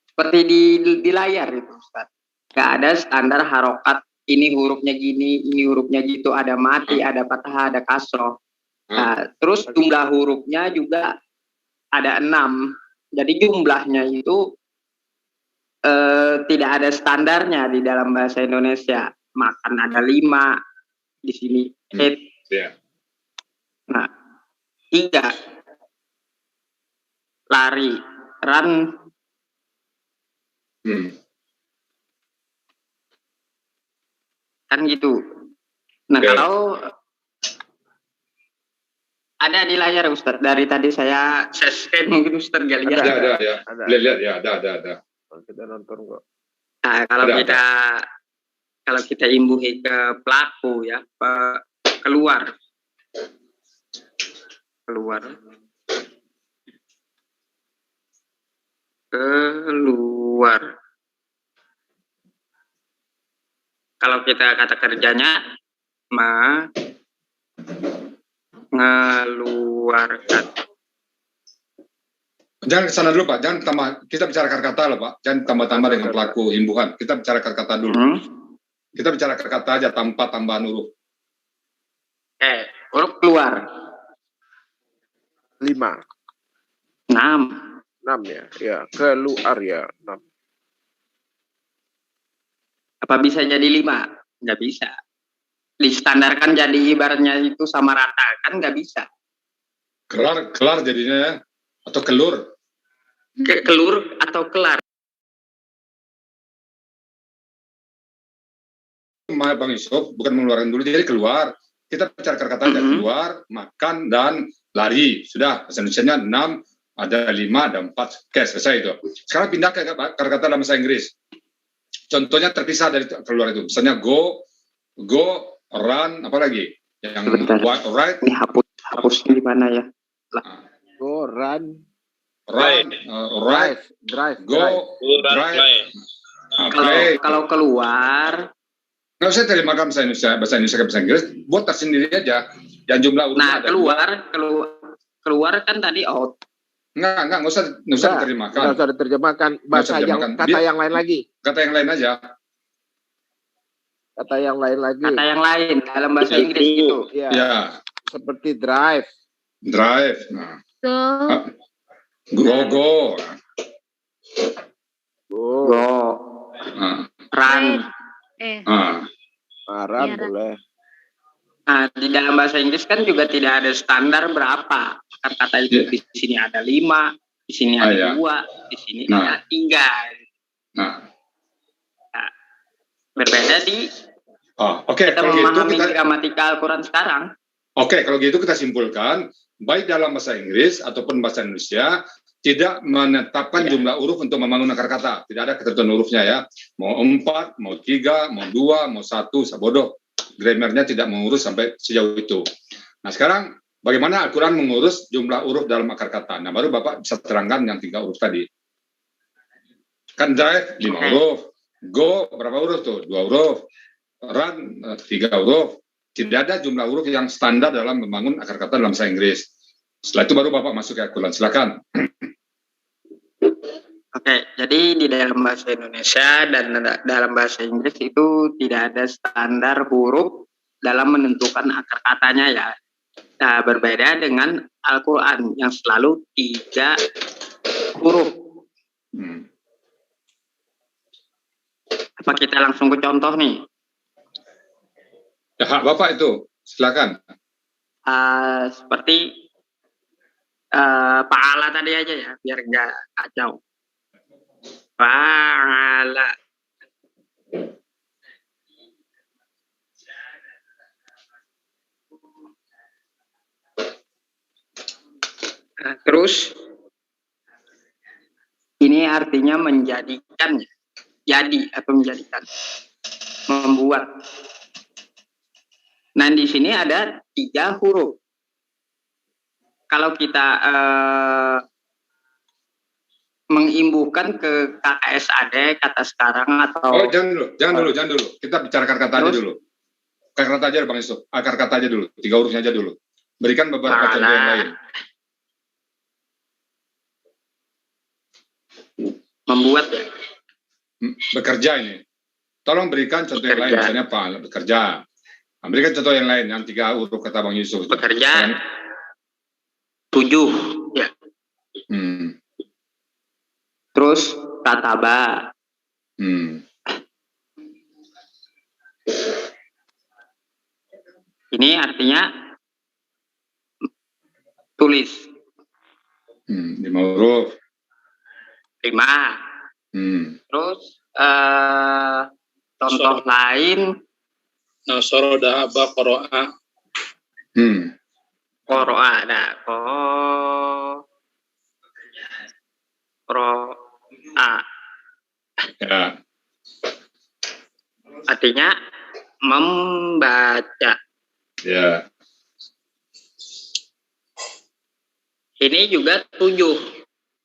Seperti di layar itu, Ustaz. Nggak ada standar harokat. Ini hurufnya gini, ini hurufnya gitu. Ada mati, ada fathah, ada kasroh. Nah, terus jumlah hurufnya juga ada 6. Jadi jumlahnya itu tidak ada standarnya di dalam bahasa Indonesia. Makan ada 5 di sini. Ya. Nah, 3 lari, run. Kan gitu. Nah, kalau ada di layar Ustaz, dari tadi saya scan, mungkin Ustaz gak lihat. Ada. Lihat ya, ada. Kita nonton kok. Nah, kalau kita imbuhi ke pelaku ya, keluar. Kalau kita kata kerjanya mengeluarkan. Jangan ke sana dulu Pak, jangan tambah, kita bicara kata loh Pak, jangan tambah-tambah dengan pelaku imbuhan. Kita bicara kata dulu. Kita bicara kata aja tanpa tambahan huruf. Huruf keluar. 5. 6 ya. Ya, keluar ya. 6. Apa bisa jadi 5? Nggak bisa. Distandarkan jadi ibaratnya itu sama rata, kan nggak bisa. Kelar jadinya ya? Atau kelur? Kelur atau kelar. Bang Yusuf, bukan mengeluarkan dulu, jadi keluar. Kita bicara kata aja, keluar, makan, dan lari. Sudah, bahasa Indonesia-nya 6, ada 5, ada 4. Oke, selesai itu. Sekarang pindah ke kata dalam bahasa Inggris. Contohnya terpisah dari keluar itu. Misalnya go, run, apa lagi? Yang right. Ini hapusnya di mana ya? Go, run, right, drive. Go, drive. Kalau keluar, nggak usah terjemahkan bahasa Indonesia ke bahasa Inggris, buat tersendiri aja. Yang jumlah urutnya ada. Keluar kan tadi out. Nggak usah diterjemahkan. Nggak usah diterjemahkan. Kata yang lain lagi. Kata yang lain aja. Kata yang lain dalam bahasa Inggris gitu. Ya. Seperti drive. Nah. Go. Run. Run boleh. Nah, di dalam bahasa Inggris kan juga tidak ada standar berapa kata itu. Di sini ada 5, di sini ada 2, di sini ada 3. Berbeda di kita memahami gramatika Al-Quran sekarang. Kalau gitu kita simpulkan, baik dalam bahasa Inggris ataupun bahasa Indonesia, tidak menetapkan jumlah huruf untuk membangun akar kata. Tidak ada ketentuan hurufnya ya. Mau 4, mau 3, mau 2, mau 1, sabodoh. Grammarnya tidak mengurus sampai sejauh itu. Nah sekarang, bagaimana Al-Quran mengurus jumlah huruf dalam akar kata? Nah baru Bapak bisa terangkan yang 3 huruf tadi. Kan drive 5 huruf. Go berapa huruf tuh? 2 huruf. Run 3 huruf. Tidak ada jumlah huruf yang standar dalam membangun akar kata dalam bahasa Inggris. Setelah itu baru Bapak masuk ke Al-Quran. Silakan. Jadi di dalam bahasa Indonesia dan dalam bahasa Inggris itu tidak ada standar huruf dalam menentukan akar katanya ya. Nah, berbeda dengan Al-Quran yang selalu 3 huruf. Apa kita langsung ke contoh nih? Ya, hak Bapak itu, silakan. Seperti Paala tadi aja ya, biar nggak kacau. Paala. Terus ini artinya menjadikan, jadi atau menjadikan, membuat. Nah di sini ada 3 huruf. Kalau kita mengimbuhkan ke KKSAD kata sekarang atau jangan dulu. Kita bicara akar kata aja dulu. Akar kata aja Bang Yusuf. Akar kata aja dulu. 3 hurufnya aja dulu. Berikan beberapa contoh yang lain. Membuat ya. Bekerja ini. Tolong berikan contoh yang lain. Misalnya bekerja. Berikan contoh yang lain. Yang 3 huruf kata Bang Yusuf. Bekerja. 7 ya. Terus kataba. Ini artinya tulis. 5 huruf. 5. Terus contoh lain. Nasoro dahaba qoro'a. Qoro'a ada. Qoro'a. Ya. Artinya membaca. Ya. Ini juga 7.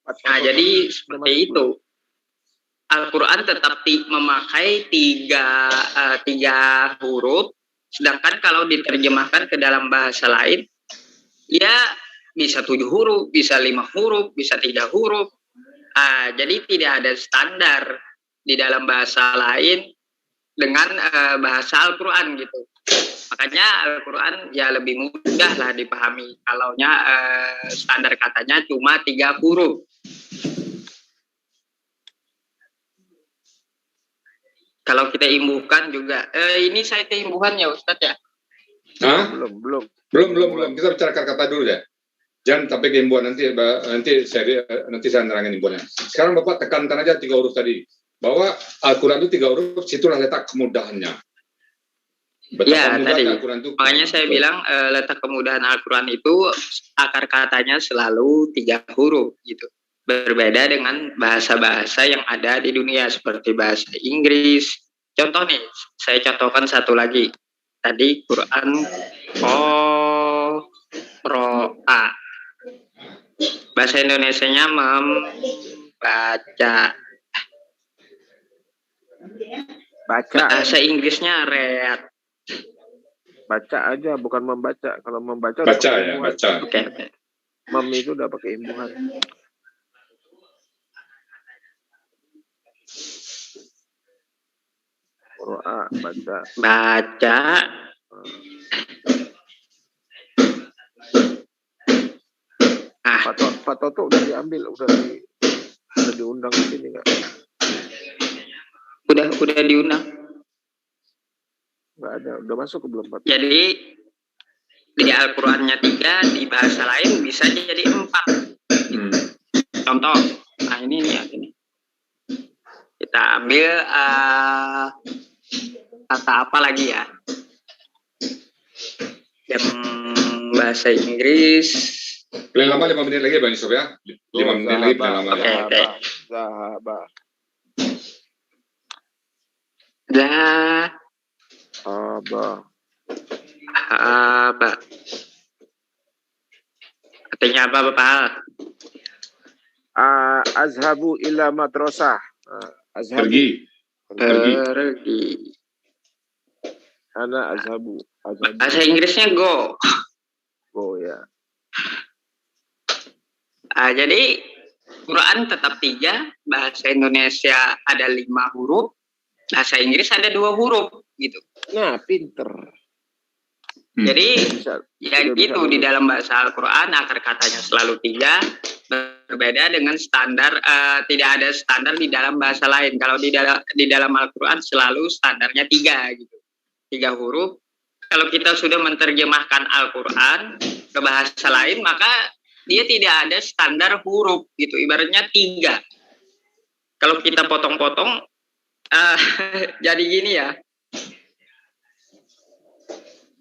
Nah, jadi seperti itu. Al-Quran tetap memakai tiga huruf, sedangkan kalau diterjemahkan ke dalam bahasa lain, ya bisa 7 huruf, bisa 5 huruf, bisa 3 huruf. Jadi tidak ada standar di dalam bahasa lain dengan bahasa Al-Quran gitu. Makanya Al-Quran ya lebih mudah lah dipahami. Kalaunya standar katanya cuma 3 huruf. Kalau kita imbuhkan juga, ini saya imbuhan ya Ustadz ya? Belum. Kita bicara kata dulu ya. Jangan sampai ke imbuhan, nanti saya nerangin imbuhannya. Sekarang Bapak tekankan aja 3 huruf tadi. Bahwa Al-Quran itu 3 huruf, situlah letak kemudahannya. Ya, tadi. Makanya saya bilang letak kemudahan Al-Quran itu akar katanya selalu 3 huruf gitu. Berbeda dengan bahasa-bahasa yang ada di dunia seperti bahasa Inggris. Contoh nih, saya contohkan satu lagi. Tadi Quran qoro'a. Bahasa Indonesianya membaca. Bahasa Inggrisnya read. Baca aja, bukan membaca. Kalau membaca baca ya, baca. Oke. Mem itu udah pakai imbuhan. Qoro'a, baca. Pak Toto udah diambil, udah diundang ke sini nggak? Udah diundang. Nggak ada, udah masuk ke belum Pak? Jadi di Al-Qurannya 3, di bahasa lain bisa jadi 4. Contoh, nah ini nih ini. Kita ambil kata apa lagi ya? Yang bahasa Inggris. Paling lama 5 menit lagi Bang Yusuf ya. 5 menit lagi paling lama. Oke. Zahaba. Apa? Artinya apa Bapak? Azhabu ila madrasah. Pergi. Ana azhabu. Bahasa Inggrisnya go. Go ya. Jadi Quran tetap 3, bahasa Indonesia ada 5 huruf, bahasa Inggris ada 2 huruf gitu. Nah, pinter. Jadi gitu di dalam bahasa Al-Quran akar katanya selalu 3, berbeda dengan standar, tidak ada standar di dalam bahasa lain. Kalau di dalam Al-Quran selalu standarnya 3 gitu, 3 huruf. Kalau kita sudah menerjemahkan Al-Quran ke bahasa lain, maka dia tidak ada standar huruf gitu, ibaratnya 3. Kalau kita potong-potong jadi gini ya,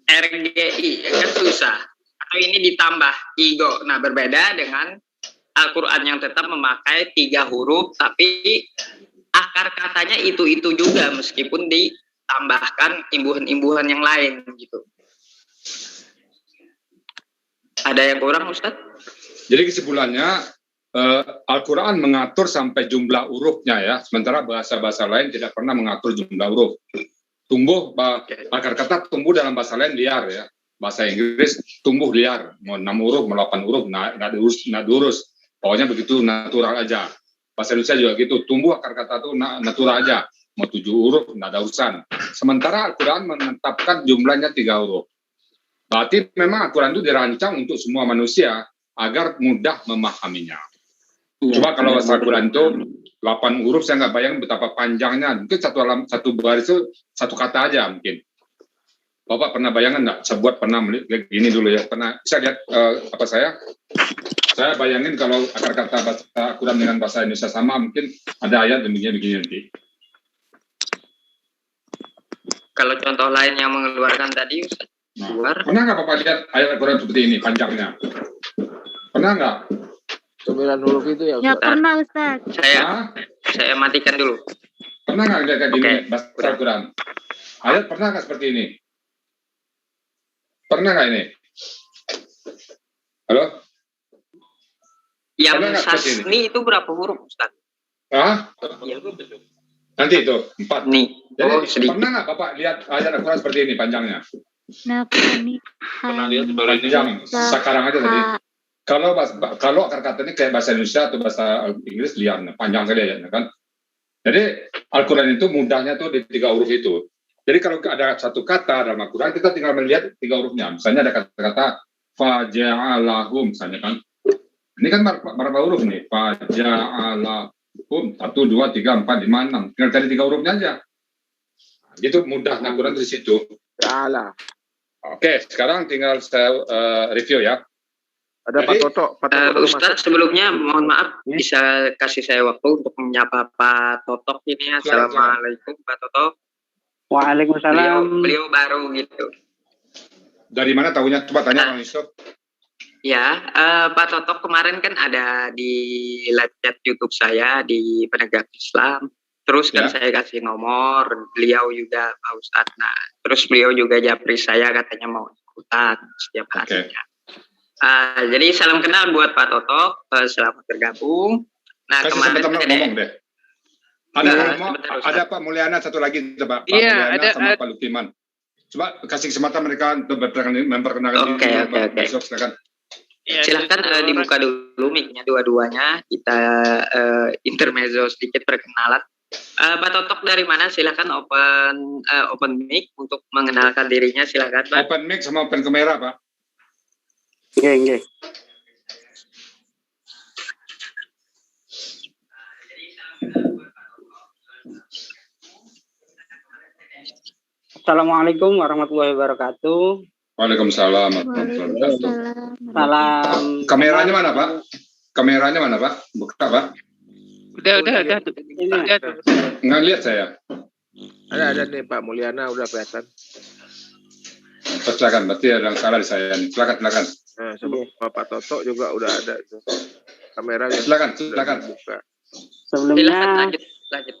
RGI kan susah, atau ini ditambah IGO. Nah, berbeda dengan Al-Quran yang tetap memakai 3 huruf, tapi akar katanya itu juga meskipun ditambahkan imbuhan-imbuhan yang lain gitu. Ada yang kurang, Ustadz? Jadi kesimpulannya Al-Quran mengatur sampai jumlah hurufnya ya, sementara bahasa-bahasa lain tidak pernah mengatur jumlah huruf. Akar kata tumbuh dalam bahasa lain liar ya. Bahasa Inggris tumbuh liar, mau 6 huruf, mau 8 huruf, nggak diurus. Pokoknya begitu natural aja. Bahasa Indonesia juga gitu, tumbuh akar kata itu natural aja, mau 7 huruf, nggak ada urusan. Sementara Al-Quran menetapkan jumlahnya 3 huruf. Berarti memang Al-Quran itu dirancang untuk semua manusia agar mudah memahaminya. Coba kalau bahasa Al-Quran itu 8 huruf, saya nggak bayangin betapa panjangnya. Mungkin satu baris itu satu kata aja mungkin. Bapak pernah bayangkan nggak? Saya buat pernah melihat gini dulu ya. Pernah bisa lihat saya bayangin kalau akar kata bahasa Al-Quran dengan bahasa Indonesia sama, mungkin ada ayat demikian begini nanti. Kalau contoh lain yang mengeluarkan tadi, Pernah nggak Bapak lihat ayat Al-Quran seperti ini panjangnya? Pernah nggak? 9 huruf itu ya, Ya Ustaz? pernah Ustaz. Saya matikan dulu. Pernah nggak lihat kayak gini Oke. bahasa Al-Quran? Ayat pernah nggak seperti ini? Pernah nggak ini? Halo? Yang Pernah nggak seperti ini? sasni itu berapa huruf, Ustaz? Iya. Nanti itu 4. Nih. Jadi sedikit. pernah nggak Bapak lihat ayat Al-Quran seperti ini panjangnya? Nafani Pernah lihat di bawah ini. Panjang. Sekarang aja tadi. Kalau akar katanya kayak bahasa Indonesia atau bahasa Inggris liar, panjang kali ayatnya kan. Jadi Al-Quran itu mudahnya tuh di 3 huruf itu. Jadi kalau ada satu kata dalam Al-Quran, kita tinggal melihat 3 hurufnya. Misalnya ada kata-kata faja'alahum misalnya kan. Ini kan berapa huruf nih? Faja'alahum 1, 2, 3, 4, 5, 6. Tinggal cari 3 hurufnya aja. Gitu mudah Al-Quran di situ. Salah. Oke, sekarang tinggal saya review ya. Ada Pak Jadi, Toto. Pak Toto belum masuk. Ustaz, sebelumnya mohon maaf, bisa kasih saya waktu untuk menyapa Pak Totok ini. Assalamualaikum Pak Totok. Waalaikumsalam. Beliau baru gitu. Dari mana tahunya? Coba tanya Bang Yusuf. Ya, Pak Totok kemarin kan ada di live chat YouTube saya di Penegak Islam. Terus kan Ya. saya kasih nomor, beliau juga Pak Ustadz. Nah, terus beliau juga japri saya katanya mau ikutan setiap harinya. Jadi salam kenal buat Pak Totok, selamat bergabung. Nah, Kasih kemarin kesempatan ngomong deh. Ada Pak Mulyana satu lagi, coba Pak Iya, Mulyana sama ada. Pak Lukiman. Coba kasih kesempatan mereka untuk memperkenalkan Oke. Besok silakan. Ya, Silahkan ada dibuka dulu mic-nya dua-duanya. Kita intermezzo sedikit perkenalan. Pak Totok dari mana? Silahkan open mic untuk mengenalkan dirinya. Silahkan Pak. Open mic sama open kamera Pak. Nggih. Assalamualaikum warahmatullahi wabarakatuh. Waalaikumsalam warahmatullahi wabarakatuh. Waalaikumsalam. Salam. Kameranya mana Pak? Kameranya mana Pak? Buka Pak. Udah. Ini. Udah. Nggak lihat saya. Ada nih Pak Mulyana udah kelihatan. Silakan, berarti ada yang salah di saya nih. Silakan. Nah, sebelum Pak Toto juga udah ada itu. Kameranya Silakan. buka. Silahkan Sebelumnya lanjut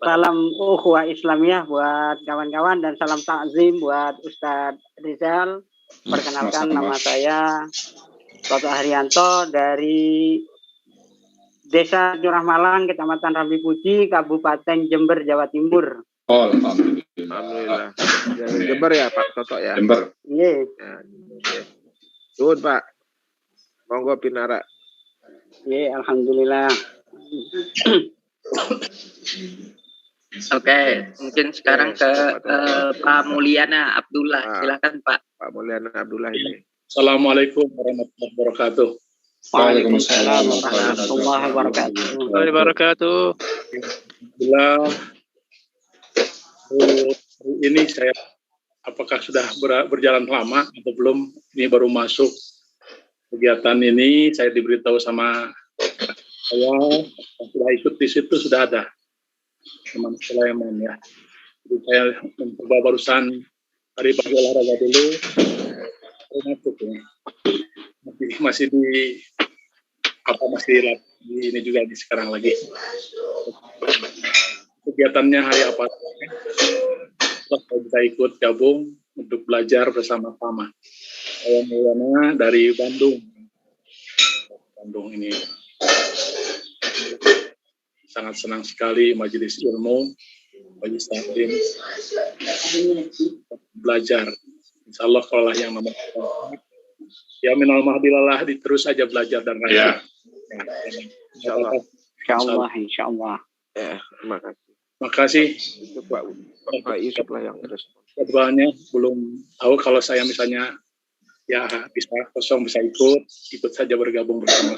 Pak. salam ukhuwah Islamiyah buat kawan-kawan dan salam takzim buat Ustadz Rizal. Perkenalkan Sama-sama. nama saya Toto Haryanto dari Desa Curah Malang, Kecamatan Rambi Puji, Kabupaten Jember, Jawa Timur. Oh, alhamdulillah. Alhamdulillah. Dari Jember ya Pak Toto ya. Jember. Iya. Ya. Tuh Pak. Monggo Pinara. Iya, alhamdulillah. Oke, mungkin sekarang ke Pak Mulyana Abdullah. Silakan Pak. Pak Mulyana Abdullah ini. Assalamualaikum warahmatullahi wabarakatuh. Waalaikumsalam warahmatullahi wabarakatuh. Warahmatullahi wabarakatuh. Alhamdulillah. Hari ini saya apakah sudah berjalan lama atau belum? Ini baru masuk kegiatan ini. Saya diberitahu sama saya sudah ikut di situ, sudah ada teman Sulaiman ya. Jadi saya mencoba barusan tadi pagi olahraga dulu, baru masuk ya. Masih di ini juga di sekarang lagi. Kegiatannya hari apa? Saya bisa ikut gabung untuk belajar bersama-sama. Saya Mulyana dari Bandung ini. Sangat senang sekali majelis ilmu, majelis taklim, belajar. Insya Allah kalau yang nomor ya minal mahdilalah, terus aja belajar dan Ya. Insya Allah. Insya Allah. Ya, terima kasih. Makasih. Itu Pak Yusuf lah yang respon. Kedepannya belum tahu kalau saya misalnya ya bisa kosong bisa ikut saja bergabung bersama.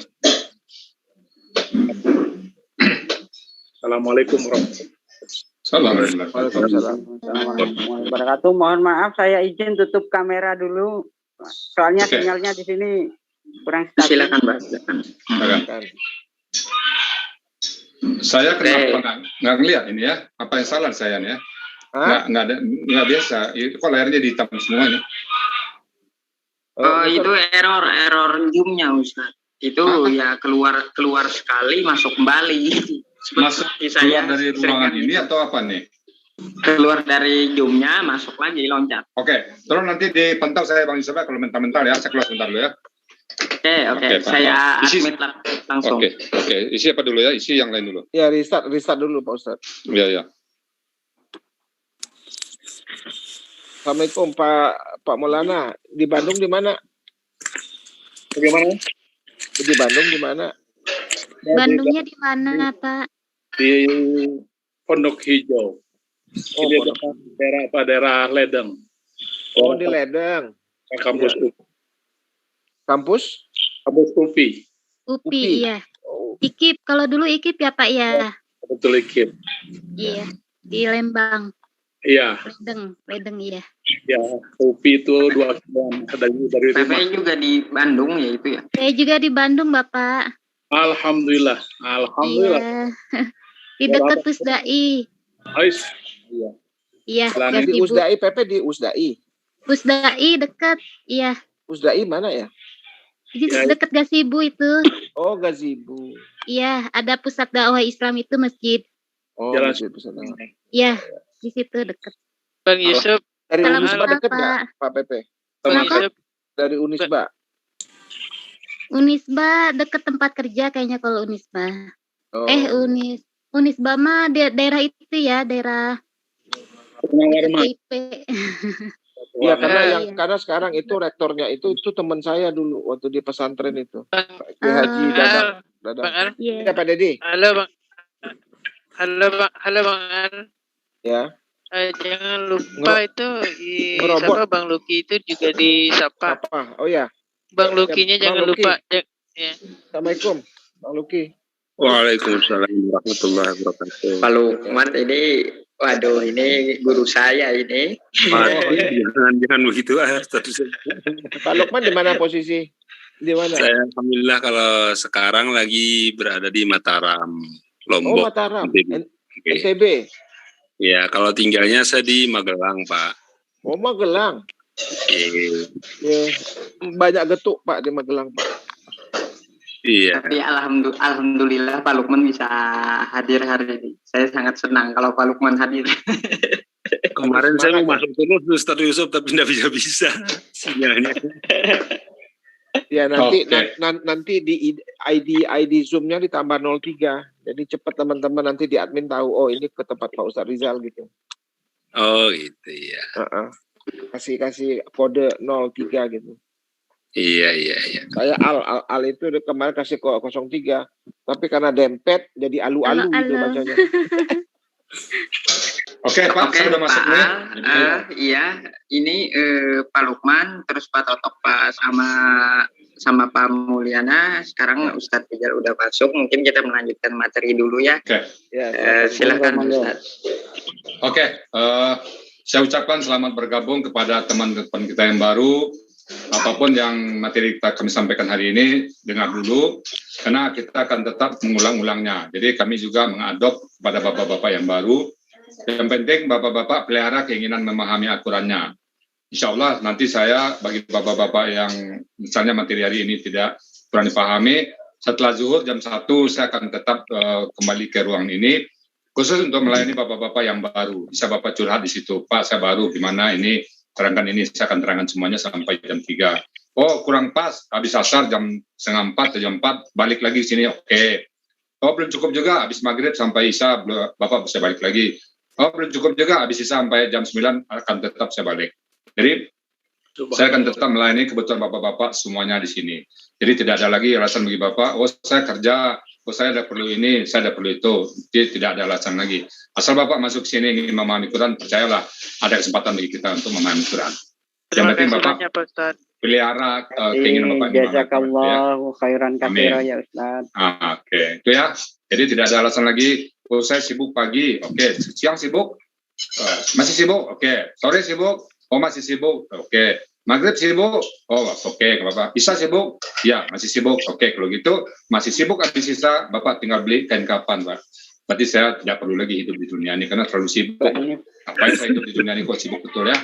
Assalamualaikum warahmatullahi Assalamualaikum. Waalaikumsalam. Assalamualaikum warahmatullahi wabarakatuh. Mohon maaf, saya izin tutup kamera dulu. Soalnya Oke. sinyalnya di sini kurang stabil. Silakan, Mbak. Silakan. Silakan. Saya kenapa nggak ngeliat ini ya? Apa yang salah saya nih ya? Hah? Nggak biasa. Itu kok layarnya dihitam semuanya? Oh, itu error Zoom-nya, Ustaz. Itu ya keluar sekali, masuk kembali. Masuk keluar dari ruangan ini atau apa nih? Keluar dari Zoom-nya, masuk lagi, loncat. Oke, tolong nanti dipantau saya Bang Yusuf kalau mental-mental ya. Saya keluar sebentar dulu ya. Oke, Oke, saya Isi- admit langsung. Oke. Isi apa dulu ya? Isi yang lain dulu. Ya, restart dulu Pak Ustadz. Ya. Assalamualaikum Pak Maulana. Di Bandung di mana? Bagaimana? Di Bandung di mana? Bandungnya di mana, Pak? Di Pondok Hijau. Oh, Ini Pondok. daerah Ledeng. Oh, di Ledeng. Kampus Kampus? UPI. UPI, UPI. iya. Oh, IKIP, kalau dulu IKIP ya, Pak ya. Betul ikip. Iya, di Lembang. Iya, Ledeng, iya. ya. UPI itu 2 km dari PP rumah. juga di Bandung ya itu ya. Saya juga di Bandung, Bapak. Alhamdulillah. Iya. Di dekat Pusdai. Ais. Iya. Iya, Jalan di Gazebo. Usdai, PP di Usdai. Pusdai dekat. Iya. Usdai mana ya? Di Ya. dekat Gazebo itu. Oh, Gazebo. Iya, ada pusat dakwah Islam itu masjid. Oh, Jalan- Masjid Pusat Dakwah. Iya, di situ dekat. Bang Yusuf, Dari Salam Unisba kenal, deket Pak. nggak, Pak PP? Bang Kenapa? Yusuf, Dari Unisba. Unisba dekat tempat kerja kayaknya kalau Unisba. Oh. Unisba mah daerah itu ya, daerah Warma. IP. Iya, karena Iya. karena sekarang itu rektornya itu teman saya dulu waktu di pesantren itu. Bang Pak Kiai Haji Ah. Dadang. Bang An, Iya. Ya, Pak Dedi. halo Bang An. Ya. Jangan lupa itu ngerobot. siapa Bang Luki itu juga disapa. Apa? Oh ya. Bang Lukinya Bang jangan Luki. lupa. Assalamualaikum, Bang Luki. Waalaikumsalam warahmatullahi wabarakatuh. Pak Lukman ini, waduh ini guru saya ini. Jangan begitu statusnya. Pak Lukman di mana posisi? Di mana? Saya alhamdulillah kalau sekarang lagi berada di Mataram, Oh, Lombok. Mataram. NTB. Oke. NTB. Ya, kalau tinggalnya saya di Magelang, Pak. Oh, Magelang. Iya. Ya. Banyak getuk, Pak, di Magelang, Pak. Iya. Tapi alhamdulillah Pak Lukman bisa hadir hari ini. Saya sangat senang kalau Pak Lukman hadir. Kemarin saya mau Semangat, masuk terus Ustaz Yusuf tapi tidak bisa sinyalnya. Ya, nanti Oke. nanti di ID Zoom-nya ditambah 03. Jadi cepat teman-teman nanti di admin tahu, oh ini ke tempat Pak Ustadz Rizal gitu. Oh, gitu ya. Kasih kode 03 gitu. Iya. Saya Al itu kemarin kasih ke 03, tapi karena dempet jadi alu-alu gitu Alu-alu. bacanya. Oke Pak, saya udah masuk nih. Iya, ini Pak Lukman, terus Pak Totok, Pak sama Pak Mulyana. Sekarang Ustadz Rizal udah masuk. Mungkin kita melanjutkan materi dulu ya. Oke. Ya, Silakan Ustadz. Oke, saya ucapkan selamat bergabung kepada teman-teman kita yang baru. Apapun yang materi kami sampaikan hari ini, dengar dulu, karena kita akan tetap mengulang-ulangnya. Jadi kami juga mengadop kepada bapak-bapak yang baru. Yang penting bapak-bapak pelihara keinginan memahami aturannya. Insya Allah nanti saya bagi bapak-bapak yang misalnya materi hari ini tidak kurang dipahami, setelah zuhur jam 1 saya akan tetap kembali ke ruang ini, khusus untuk melayani bapak-bapak yang baru. Bisa bapak curhat di situ, Pak saya baru gimana ini, terangkan ini, saya akan terangkan semuanya sampai jam 3. Oh kurang pas, habis asar jam 3:30 atau jam 4, balik lagi sini, oke. Oh belum cukup juga, habis maghrib sampai isya, bapak bisa balik lagi. Oh belum cukup juga, habis isya sampai jam 9, akan tetap saya balik. Jadi saya akan tetap melayani kebutuhan bapak-bapak semuanya di sini. Jadi tidak ada lagi alasan bagi bapak, oh saya kerja, oh saya ada perlu ini, saya ada perlu itu. Jadi tidak ada alasan lagi. Asal bapak masuk sini ingin memahami Quran, percayalah ada kesempatan bagi kita untuk memahami Quran. Yang penting bapak banyak Pak Ustaz. pelihara keinginan bapak memahami Quran, ya. Jazakallahu khairan katsira Amin. ya Ustaz. Oke, itu ya. Jadi tidak ada alasan lagi Oh, saya sibuk pagi. Oke. Siang sibuk? Masih sibuk? Oke. Sore sibuk? Oh, masih sibuk. Oke. Maghrib sibuk? Oh, oke. Bapak. Isya sibuk? Ya, masih sibuk. Oke, kalau gitu masih sibuk habis sisa, Bapak tinggal beli kain kapan, Pak. Berarti saya tidak perlu lagi hidup di dunia ini karena terlalu sibuk. Ngapain saya hidup di dunia ini kok sibuk betul ya?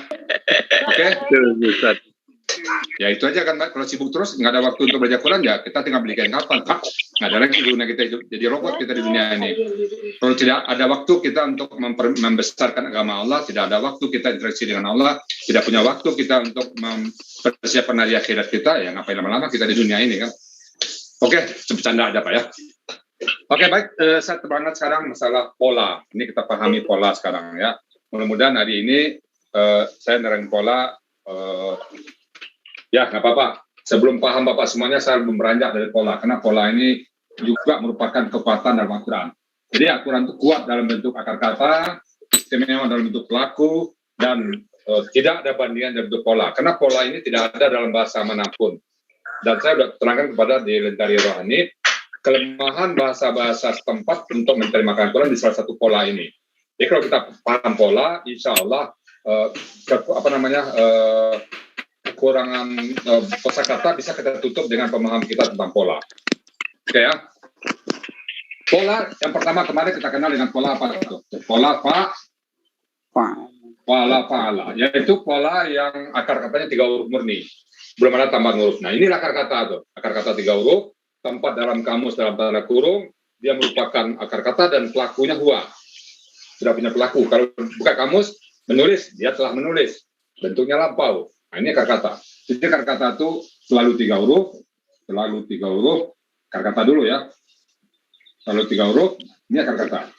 Oke? Ya itu aja kan, Pak. Kalau sibuk terus nggak ada waktu untuk belajar Quran, ya kita tinggal beli kain kapan, Pak. Nggak ada lagi dunia kita hidup jadi robot kita di dunia ini. Kalau tidak ada waktu kita untuk membesarkan agama Allah, tidak ada waktu kita interaksi dengan Allah, tidak punya waktu kita untuk mempersiapkan hari akhirat kita, ya ngapain lama-lama kita di dunia ini kan? Oke, bercanda aja Pak ya. Oke, baik, saya terangkan sekarang masalah pola. Ini kita pahami pola sekarang ya. Mudah-mudahan hari ini saya nerangin pola. Ya, nggak apa-apa. Sebelum paham Bapak semuanya, saya belum beranjak dari pola. Karena pola ini juga merupakan kekuatan dalam Al-Quran. Jadi Al-Quran itu kuat dalam bentuk akar kata, istimewa dalam bentuk pelaku, dan tidak ada bandingan dalam bentuk pola. Karena pola ini tidak ada dalam bahasa manapun. Dan saya sudah terangkan kepada di Lentari Rohani, kelemahan bahasa-bahasa setempat untuk menerjemahkan Al-Quran di salah satu pola ini. Jadi kalau kita paham pola, insya Allah kekurangan kosakata bisa kita tutup dengan pemahaman kita tentang pola. Oke ya. Pola yang pertama kemarin kita kenal dengan pola apa itu? Pola fa'ala, yaitu pola yang akar katanya 3 huruf murni. Belum ada tambahan huruf. Nah, inilah akar kata tuh. Akar kata 3 huruf, tempat dalam kamus dalam tanda kurung, dia merupakan akar kata dan pelakunya huwa. Sudah punya pelaku. Kalau buka kamus, menulis, dia telah menulis. Bentuknya lampau. Nah, ini akar kata. Jadi akar kata itu selalu 3 huruf, akar kata dulu ya. Selalu 3 huruf, ini akar kata.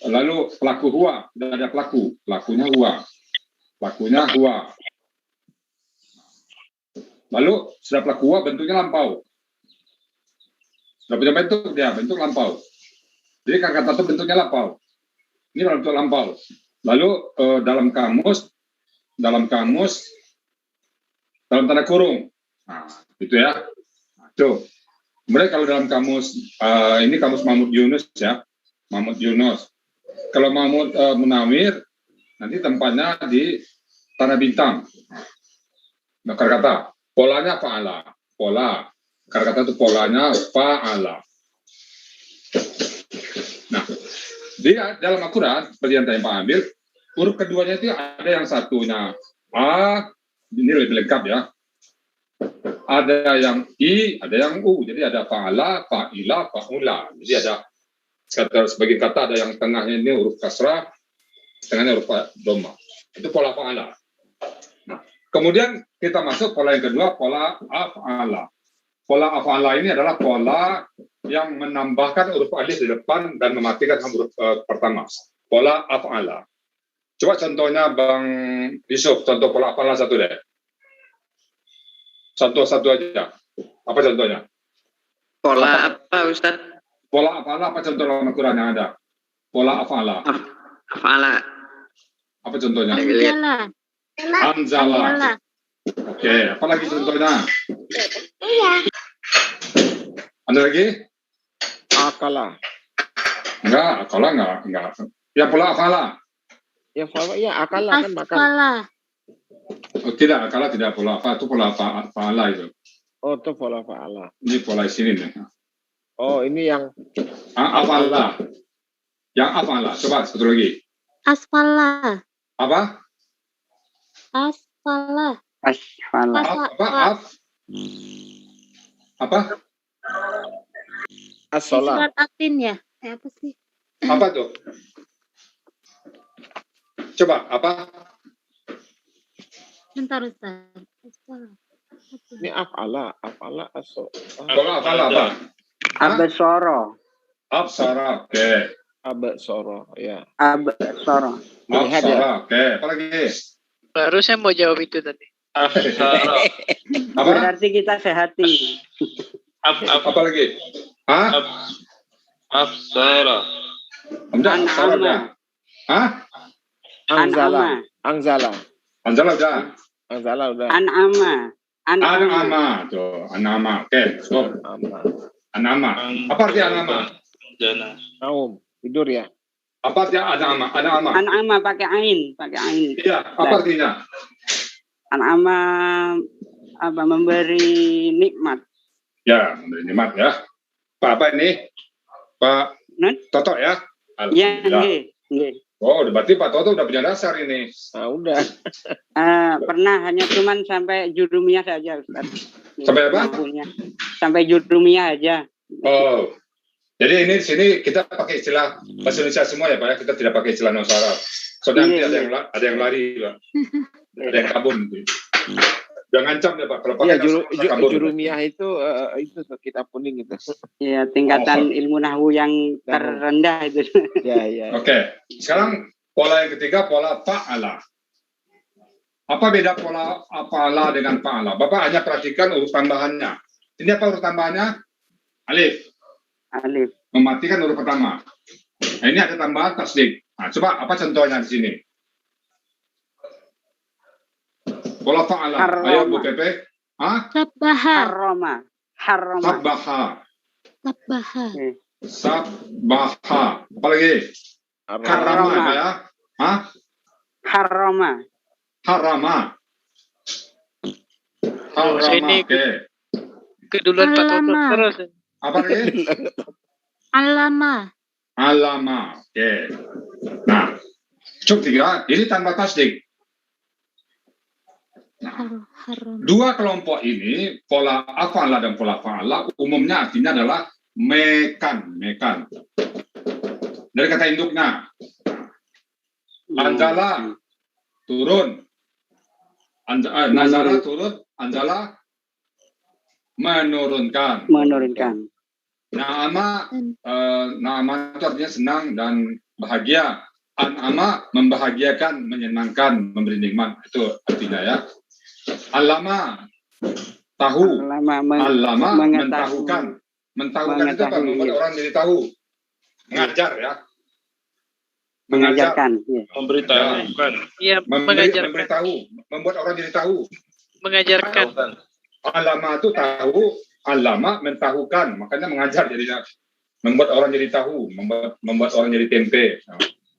Lalu pelaku huwa, sudah ada pelaku, pelakunya huwa. Lalu sudah pelaku huwa, bentuknya lampau. Sudah punya bentuk dia, bentuk lampau. Jadi akar kata itu bentuknya lampau. Ini bentuk lampau. Lalu dalam kamus dalam tanda kurung. Nah, itu ya. Tuh. Kemudian kalau dalam kamus, ini kamus Mahmud Yunus ya. Mahmud Yunus. Kalau Mahmud Munawir, nanti tempatnya di Tanah Bintang. Nah, kata polanya fa'ala. Pola. Kata itu polanya fa'ala. Nah, di dalam Al-Quran, seperti yang tadi Pak ambil, huruf keduanya itu ada yang satunya A, ini lebih lengkap ya. Ada yang I, ada yang U. Jadi ada fa'ala, fa'ila, fa'ula. Jadi ada sebagian kata ada yang tengahnya ini huruf kasrah, tengahnya huruf dhamma. Itu pola fa'ala. Nah, kemudian kita masuk pola yang kedua, pola af'ala. Pola af'ala ini adalah pola yang menambahkan huruf alif di depan dan mematikan huruf pertama. Pola af'ala. Coba contohnya Bang Yusuf, contoh pola af'ala satu deh. Contoh satu aja. Apa contohnya? Pola apa Ustaz? Pola af'ala apa contoh dalam Al-Quran yang ada? Pola af'ala. Af'ala. Apa contohnya? Anzala. Oke, apa lagi contohnya? Ada lagi? Akala. Enggak. Ya pola af'ala. Ya akala kan makan. Oh, tidak, akala tidak pola af'ala, itu pola fa'ala itu. Oh, itu pola fa'ala. Ini pola sini nih. Oh, ini yang af'ala. Yang af'ala. Coba satu lagi. Asfala. Apa? Asfala. Apa? as-shalah. Surat Atin ya? Apa sih? Apa tuh? Coba, apa? Bentar Ustaz. Asfala. Ini af'ala as-shalah. Pola af'ala apa? Absoro. Absara, oke. Absara, ya. Absoro. Melihat ya. Absara, oke. Apa lagi? Baru saya mau jawab itu tadi. Apa? Berarti kita sehati. Apa lagi? Hah? Absara. Absara. Hah? Anzala udah. An'ama. Tuh, an'ama. Oke, stop. An'ama. Apa arti an'ama? Jana. Naum. Tidur ya. Apa artinya an'ama? An'ama. An'ama pakai ain. Iya, apa artinya? An'ama apa memberi nikmat. Ya, memberi nikmat ya. Pak apa ini? Pak Toto ya? Ya, nggih. Oh, berarti Pak Toto udah punya dasar ini. Nah, udah. Pernah hanya cuman sampai jurumiyah saja, Ustaz. Sampai apa? Sampai jurumiyah aja. Oh. Jadi ini di sini kita pakai istilah bahasa Indonesia semua ya Pak ya. Kita tidak pakai istilah bahasa Arab. Soalnya nanti ada yang lari Pak. Ada yang kabur nanti. Jangan ngancam ya Pak. Kalau pakai jurumiyah itu tuh kitab kuning itu. Iya, tingkatan ilmu nahwu yang terendah itu. Ya. Oke. Sekarang pola yang ketiga, pola fa'ala. Apa beda pola fa'ala dengan fa'ala? Bapak hanya perhatikan urut tambahannya. Ini apa urut tambahannya? Alif. Mematikan huruf pertama. Nah, ini ada tambahan tasdik. Nah, coba apa contohnya di sini? Pola fa'ala. Ayo Bu Pepe. Sabbaha. Sabbaha. Apa lagi? Harama ya? Harama. Oke. Keduluan Pak Toto terus. Apa lagi? Alama. Oke. Nah, cukup 3. Ini tanpa tasdik. Nah, dua kelompok ini, pola afala dan pola fa'ala, umumnya artinya adalah mekan. Dari kata induknya. Anjala turun. Nazala turun. Anjala menurunkan. Na'ama itu artinya senang dan bahagia. An'ama membahagiakan, menyenangkan, memberi nikmat. Itu artinya ya. Alama tahu. Alama mentahukan. Mentahukan itu apa? Membuat orang jadi tahu. Mengajar ya. Mengajarkan. Memberitahukan. Iya, memberitahu. Membuat orang jadi tahu. Mengajarkan. Alama itu tahu, alama mentahukan, makanya mengajar jadinya. Membuat orang jadi tahu, membuat orang jadi tempe.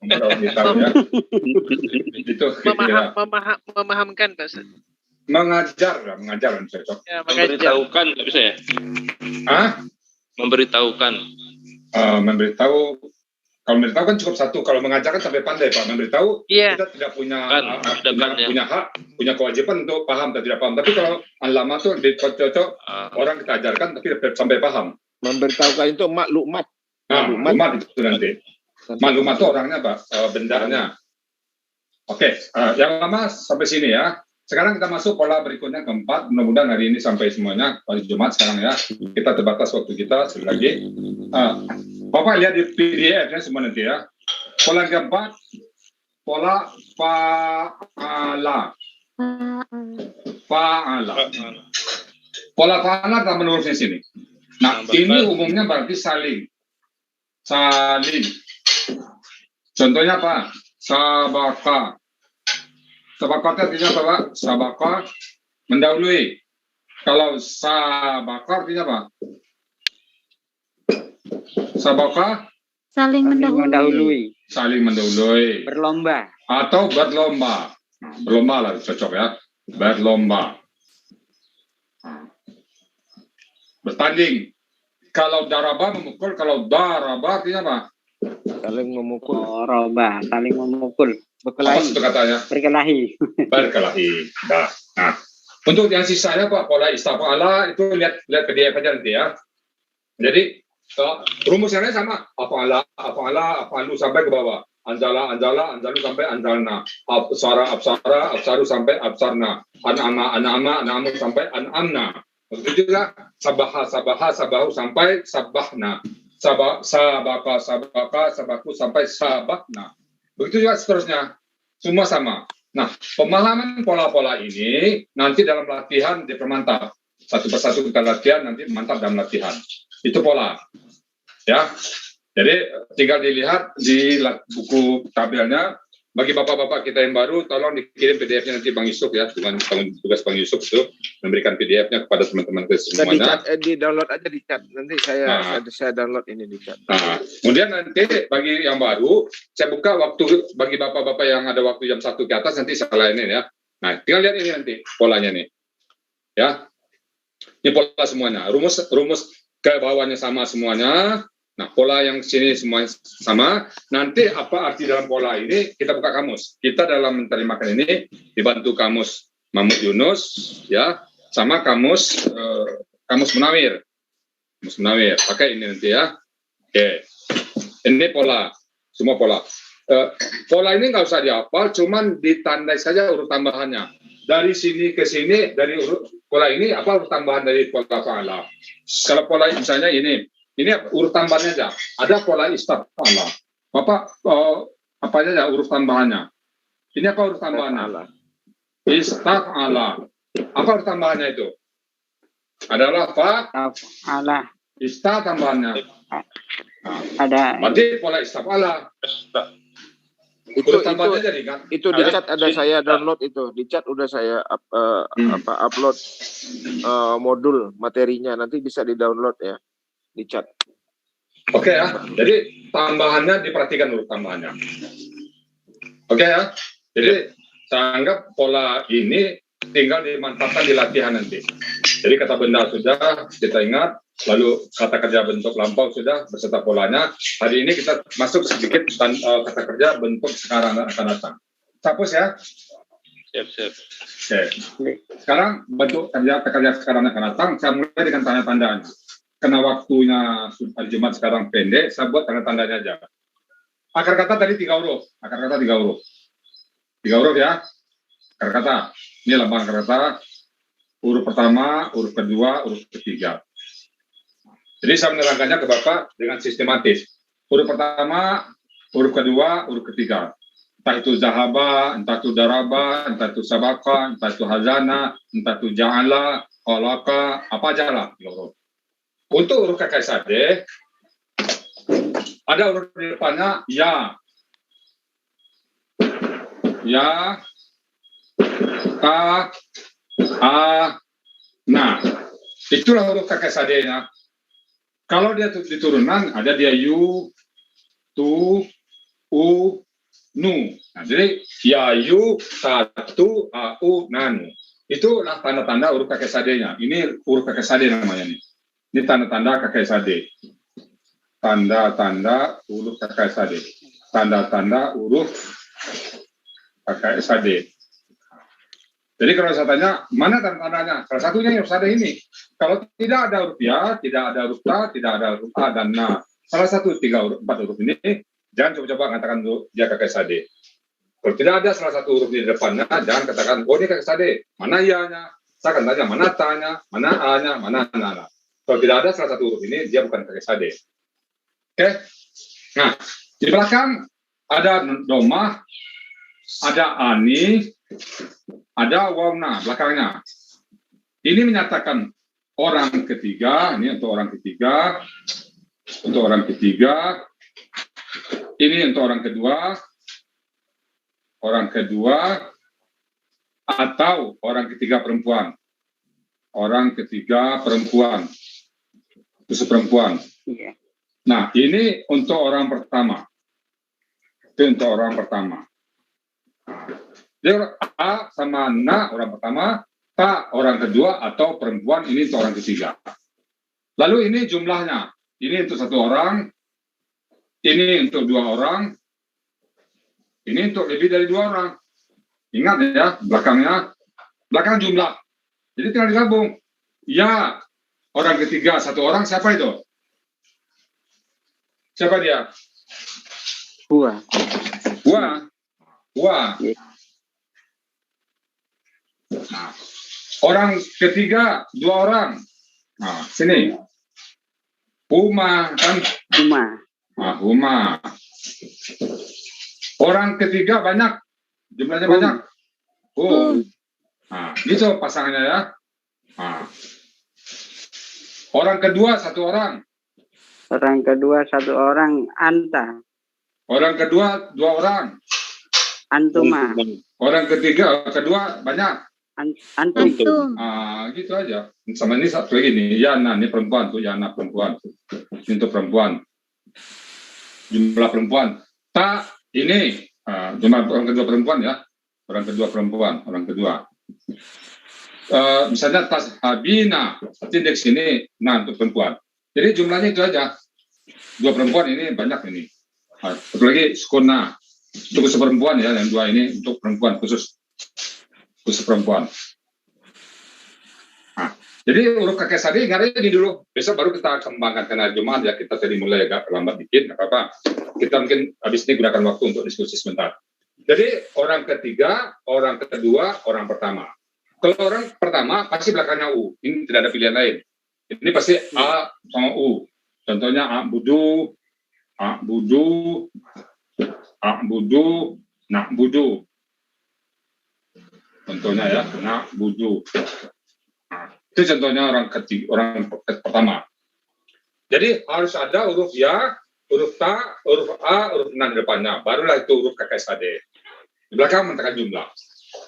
Membuat orang jadi tahu ya. Itu memahamkan Pak. Mengajar cocok. Ya, memberitahukan nggak bisa ya? Memberitahukan. Memberitahu. Kalau memberitahu kan cukup satu. Kalau mengajar kan sampai pandai Pak. Memberitahu kita tidak punya punya hak, punya kewajiban untuk paham atau tidak paham. Tapi kalau alama tuh cocok orang kita ajarkan tapi sampai paham. Memberitahukan itu maklumat. Maklumat itu nanti. Maklumat itu orangnya Pak, bendanya. Oke, yang lama sampai sini ya. Sekarang kita masuk pola berikutnya keempat. Mudah-mudahan hari ini sampai semuanya. Hari Jumat sekarang ya. Kita terbatas waktu kita sekali lagi. Bapak lihat di PDF-nya semua nanti ya. Pola yang keempat, pola fa'ala. Pola fa'ala tak menurut di sini. Nah, ini umumnya berarti saling. Contohnya apa? Sabaka. Sabaka artinya apa, Pak? Sabaka mendahului. Kalau sabaka artinya apa? Sabaka saling mendahului. Saling mendahului. Berlomba. Atau berlomba. Berlomba lah cocok ya. Berlomba. Bertanding. Kalau daraba memukul, kalau daraba artinya apa? Saling memukul. Roba, saling memukul. Apa itu katanya? Berkelahi. Nah, untuk yang sisanya Pak, pola istafa'ala itu lihat PDF aja nanti ya. Jadi rumusnya sama. Afa'alu sampai ke bawah. Anjalu sampai anjalna. Absaru sampai absarna. An'amu sampai an'amna. Begitu juga sabahu sampai sabahna. Sabaku sampai sabakna. Begitu juga seterusnya. Semua sama. Nah, pemahaman pola-pola ini nanti dalam latihan dipermantap. Satu persatu kita latihan, nanti mantap dalam latihan. Itu pola. Ya. Jadi tinggal dilihat di buku tabelnya bagi bapak-bapak kita yang baru, tolong dikirim PDF-nya nanti Bang Yusuf ya, dengan tugas Bang Yusuf itu memberikan PDF-nya kepada teman-teman kita semuanya. Di download aja di chat, nanti saya download ini di chat. Nah, kemudian nanti bagi yang baru, saya buka waktu bagi bapak-bapak yang ada waktu jam 1 ke atas, nanti saya lainin ya. Nah, tinggal lihat ini nanti polanya nih, ya. Ini pola semuanya, rumus ke bawahnya sama semuanya. Nah, pola yang sini semuanya sama. Nanti apa arti dalam pola ini? Kita buka kamus. Kita dalam menerjemahkan ini dibantu kamus Mahmud Yunus, ya, sama kamus Munawir. Kamus Munawir. Pakai ini nanti ya. Oke. Ini pola, semua pola. Pola ini nggak usah dihafal, cuman ditandai saja urut tambahannya. Dari sini ke sini, dari urut pola ini apa urut tambahan dari pola fa'ala? Kalau pola misalnya ini urut tambahannya aja. Ada pola istafala. Bapak apa aja urut tambahannya? Ini apa urut tambahannya? Istafala. Apa urut tambahannya itu? Adalah Fa'ala. Ista tambahannya. Ada. Berarti pola istafala. Itu di chat ada saya download itu. Di chat udah saya upload modul materinya. Nanti bisa di-download ya. Di chat. Oke ya, jadi tambahannya diperhatikan dulu tambahannya. Oke ya, jadi saya anggap pola ini tinggal dimantapkan di latihan nanti. Jadi kata benda sudah kita ingat, lalu kata kerja bentuk lampau sudah beserta polanya. Hari ini kita masuk sedikit kata kerja bentuk sekarang akan datang. Hapus ya. Siap. Oke. Sekarang bentuk kata kerja sekarang akan datang. Saya mulai dengan tanda-tandanya. Karena waktunya hari Jumat sekarang pendek, saya buat tanda-tandanya aja. Akar kata tadi 3 huruf. Akar kata 3 huruf. 3 huruf ya. Akar kata. Ini lambang akar kata. Huruf pertama, huruf kedua, huruf ketiga. Jadi saya menerangkannya ke Bapak dengan sistematis. Huruf pertama, huruf kedua, huruf ketiga. Entah itu zahaba, entah itu daraba, entah itu sabaka, entah itu hazana, entah itu ja'ala, khalaqa, apa aja lah. 3 huruf. Untuk huruf KKSAD, ada huruf di depannya ya, ka, a, na. Itulah huruf KKSAD-nya. Kalau dia diturunan, ada dia yu, tu, u, nu. Nah, jadi ya, yu, satu, a, u, nanu. Itulah tanda-tanda huruf KKSAD-nya. Ini huruf KKSAD namanya nih. Ini tanda-tanda KKSAD. Tanda-tanda huruf KKSAD. Tanda-tanda huruf KKSAD. Jadi kalau saya tanya, mana tanda-tandanya? Salah satunya yang harus ada ini. Kalau tidak ada huruf ya, tidak ada huruf ta, tidak ada huruf a dan na. Salah satu 4 huruf ini, jangan coba-coba mengatakan dia KKSAD. Kalau tidak ada salah satu huruf di depannya, jangan katakan, oh ini KKSAD. Mana ya-nya? Saya akan tanya, mana ta-nya, mana a-nya, mana na-nya. Kalau tidak ada salah satu huruf ini, dia bukan KKSAD. Oke? Nah, di belakang ada domah, ada ani, ada wawna belakangnya. Ini menyatakan orang ketiga, ini untuk orang ketiga, untuk orang ketiga, ini untuk orang kedua, atau orang ketiga perempuan. Orang ketiga perempuan. Khusus perempuan. Iya. Nah, ini untuk orang pertama. Itu untuk orang pertama. Jadi A sama na orang pertama, ta orang kedua, atau perempuan ini untuk orang ketiga. Lalu ini jumlahnya. Ini untuk 1 orang, ini untuk 2 orang, ini untuk lebih dari 2 orang. Ingat ya, belakang jumlah. Jadi tinggal digabung. Ya, orang ketiga 1 orang, siapa itu? Siapa dia? Gua. Nah, orang ketiga 2 orang. Nah, sini. Huma kan? Huma. Orang ketiga banyak. Jumlahnya banyak. Nah, gitu pasangannya ya. Nah. Orang kedua 1 orang. Orang kedua 1 orang, anta. Orang kedua 2 orang. Antuma. Orang ketiga, kedua banyak. Antum. Gitu aja. Sama ini satu lagi nih, Yana, ini perempuan tuh, Yana perempuan. Ini untuk perempuan. Jumlah perempuan. Tak, ini jumlah orang kedua perempuan ya. Orang kedua perempuan, orang kedua. Misalnya tas Habina, indeks ini, nah untuk perempuan. Jadi jumlahnya itu aja. Dua perempuan ini banyak ini. Satu lagi Skona, untuk khusus perempuan ya, yang dua ini untuk perempuan khusus perempuan. Nah, jadi huruf kakek sadi ingat ini dulu. Besok baru kita kembangkan karena Jumat ya, kita tadi mulai agak lambat dikit, nggak apa-apa. Kita mungkin habis ini gunakan waktu untuk diskusi sebentar. Jadi orang ketiga, orang kedua, orang pertama. Kalau orang pertama pasti belakangnya U. Ini tidak ada pilihan lain. Ini pasti A sama U. Contohnya Abudu, Na'budu. Contohnya ya, Na'budu. Nah, itu contohnya orang ketiga, orang pertama. Jadi harus ada huruf ya, huruf ta, huruf a, huruf na di depannya. Barulah itu huruf kakek sade. Di belakang menentukan jumlah.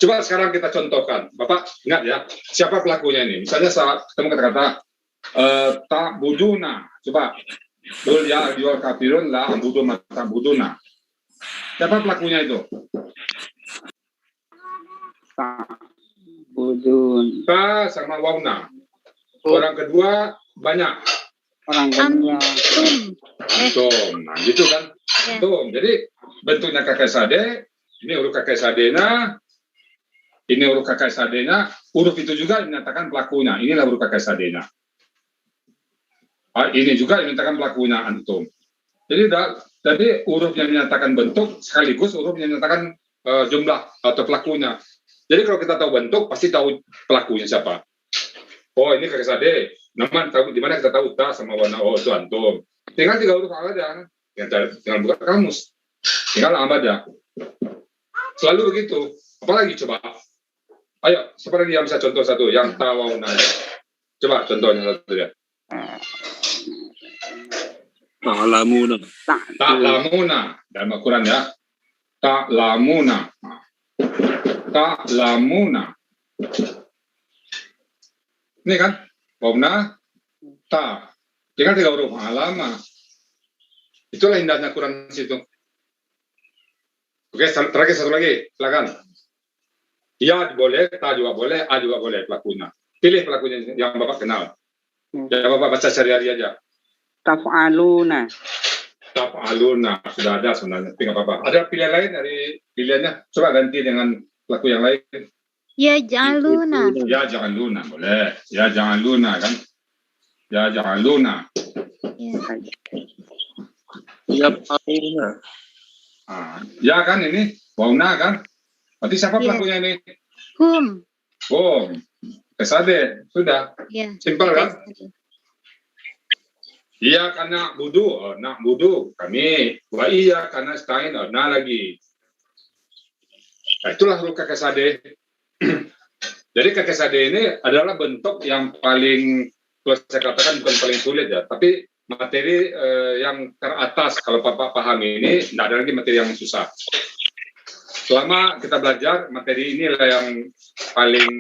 Coba sekarang kita contohkan. Bapak ingat ya, siapa pelakunya ini? Misalnya saat ketemu kata-kata ta'buduna. Coba. Dul ya ayyuhal kafirun la a'budu ma ta'buduna. Siapa pelakunya itu? Ta'budun. Ta sama wauna. Orang kedua banyak. Orang kedua. Antum. Nah, gitu kan? Antum. Jadi bentuknya kakek sade. Ini huruf kakek sadena. Ini huruf kakek sadena. Huruf itu juga dinyatakan pelakunya. Inilah huruf kakek sadena. Ini juga dinyatakan pelakunya antum. Jadi huruf yang dinyatakan bentuk sekaligus huruf yang dinyatakan jumlah atau pelakunya. Jadi kalau kita tahu bentuk pasti tahu pelakunya siapa. Oh ini kakek sade. Nama tahu di mana kita tahu ta sama warna itu antum. Tinggal 3 huruf aja. Tinggal buka kamus. Tinggal ambil aja. Selalu begitu. Apalagi coba. Ayo, siapa lagi yang bisa contoh satu yang tawauna? Coba contohnya satu ya. Ta'lamuna. Ta'lamuna dalam Al-Quran ya. Ta'lamuna. Ta'lamuna. Ini kan wauna ta. Tinggal 3 huruf alama. Itulah indahnya Quran situ. Oke, terakhir satu lagi, silakan. Ya boleh, ta juga boleh, a juga boleh pelakunya. Pilih pelakunya yang Bapak kenal. Ya Bapak baca sehari-hari aja. Taf'aluna. Taf'aluna sudah ada sebenarnya, tapi nggak apa-apa. Ada pilihan lain dari pilihannya? Coba ganti dengan pelaku yang lain. Ya jaluna. Ya jangan luna, boleh. Ya jangan luna kan? Ya jangan luna. Ya Palina. Ya kan ini wauna kan? Berarti siapa pelakunya ini? Hum. Kesade sudah. Simpel kan? Iya karena budu, nak budu kami. Wa iya karena stain, nah lagi. Nah, itulah huruf kakek sade. Jadi kakek sade ini adalah bentuk yang paling, kalau saya katakan bukan paling sulit ya, tapi materi yang teratas kalau Bapak pahami ini, tidak ada lagi materi yang susah. Selama kita belajar, materi inilah yang paling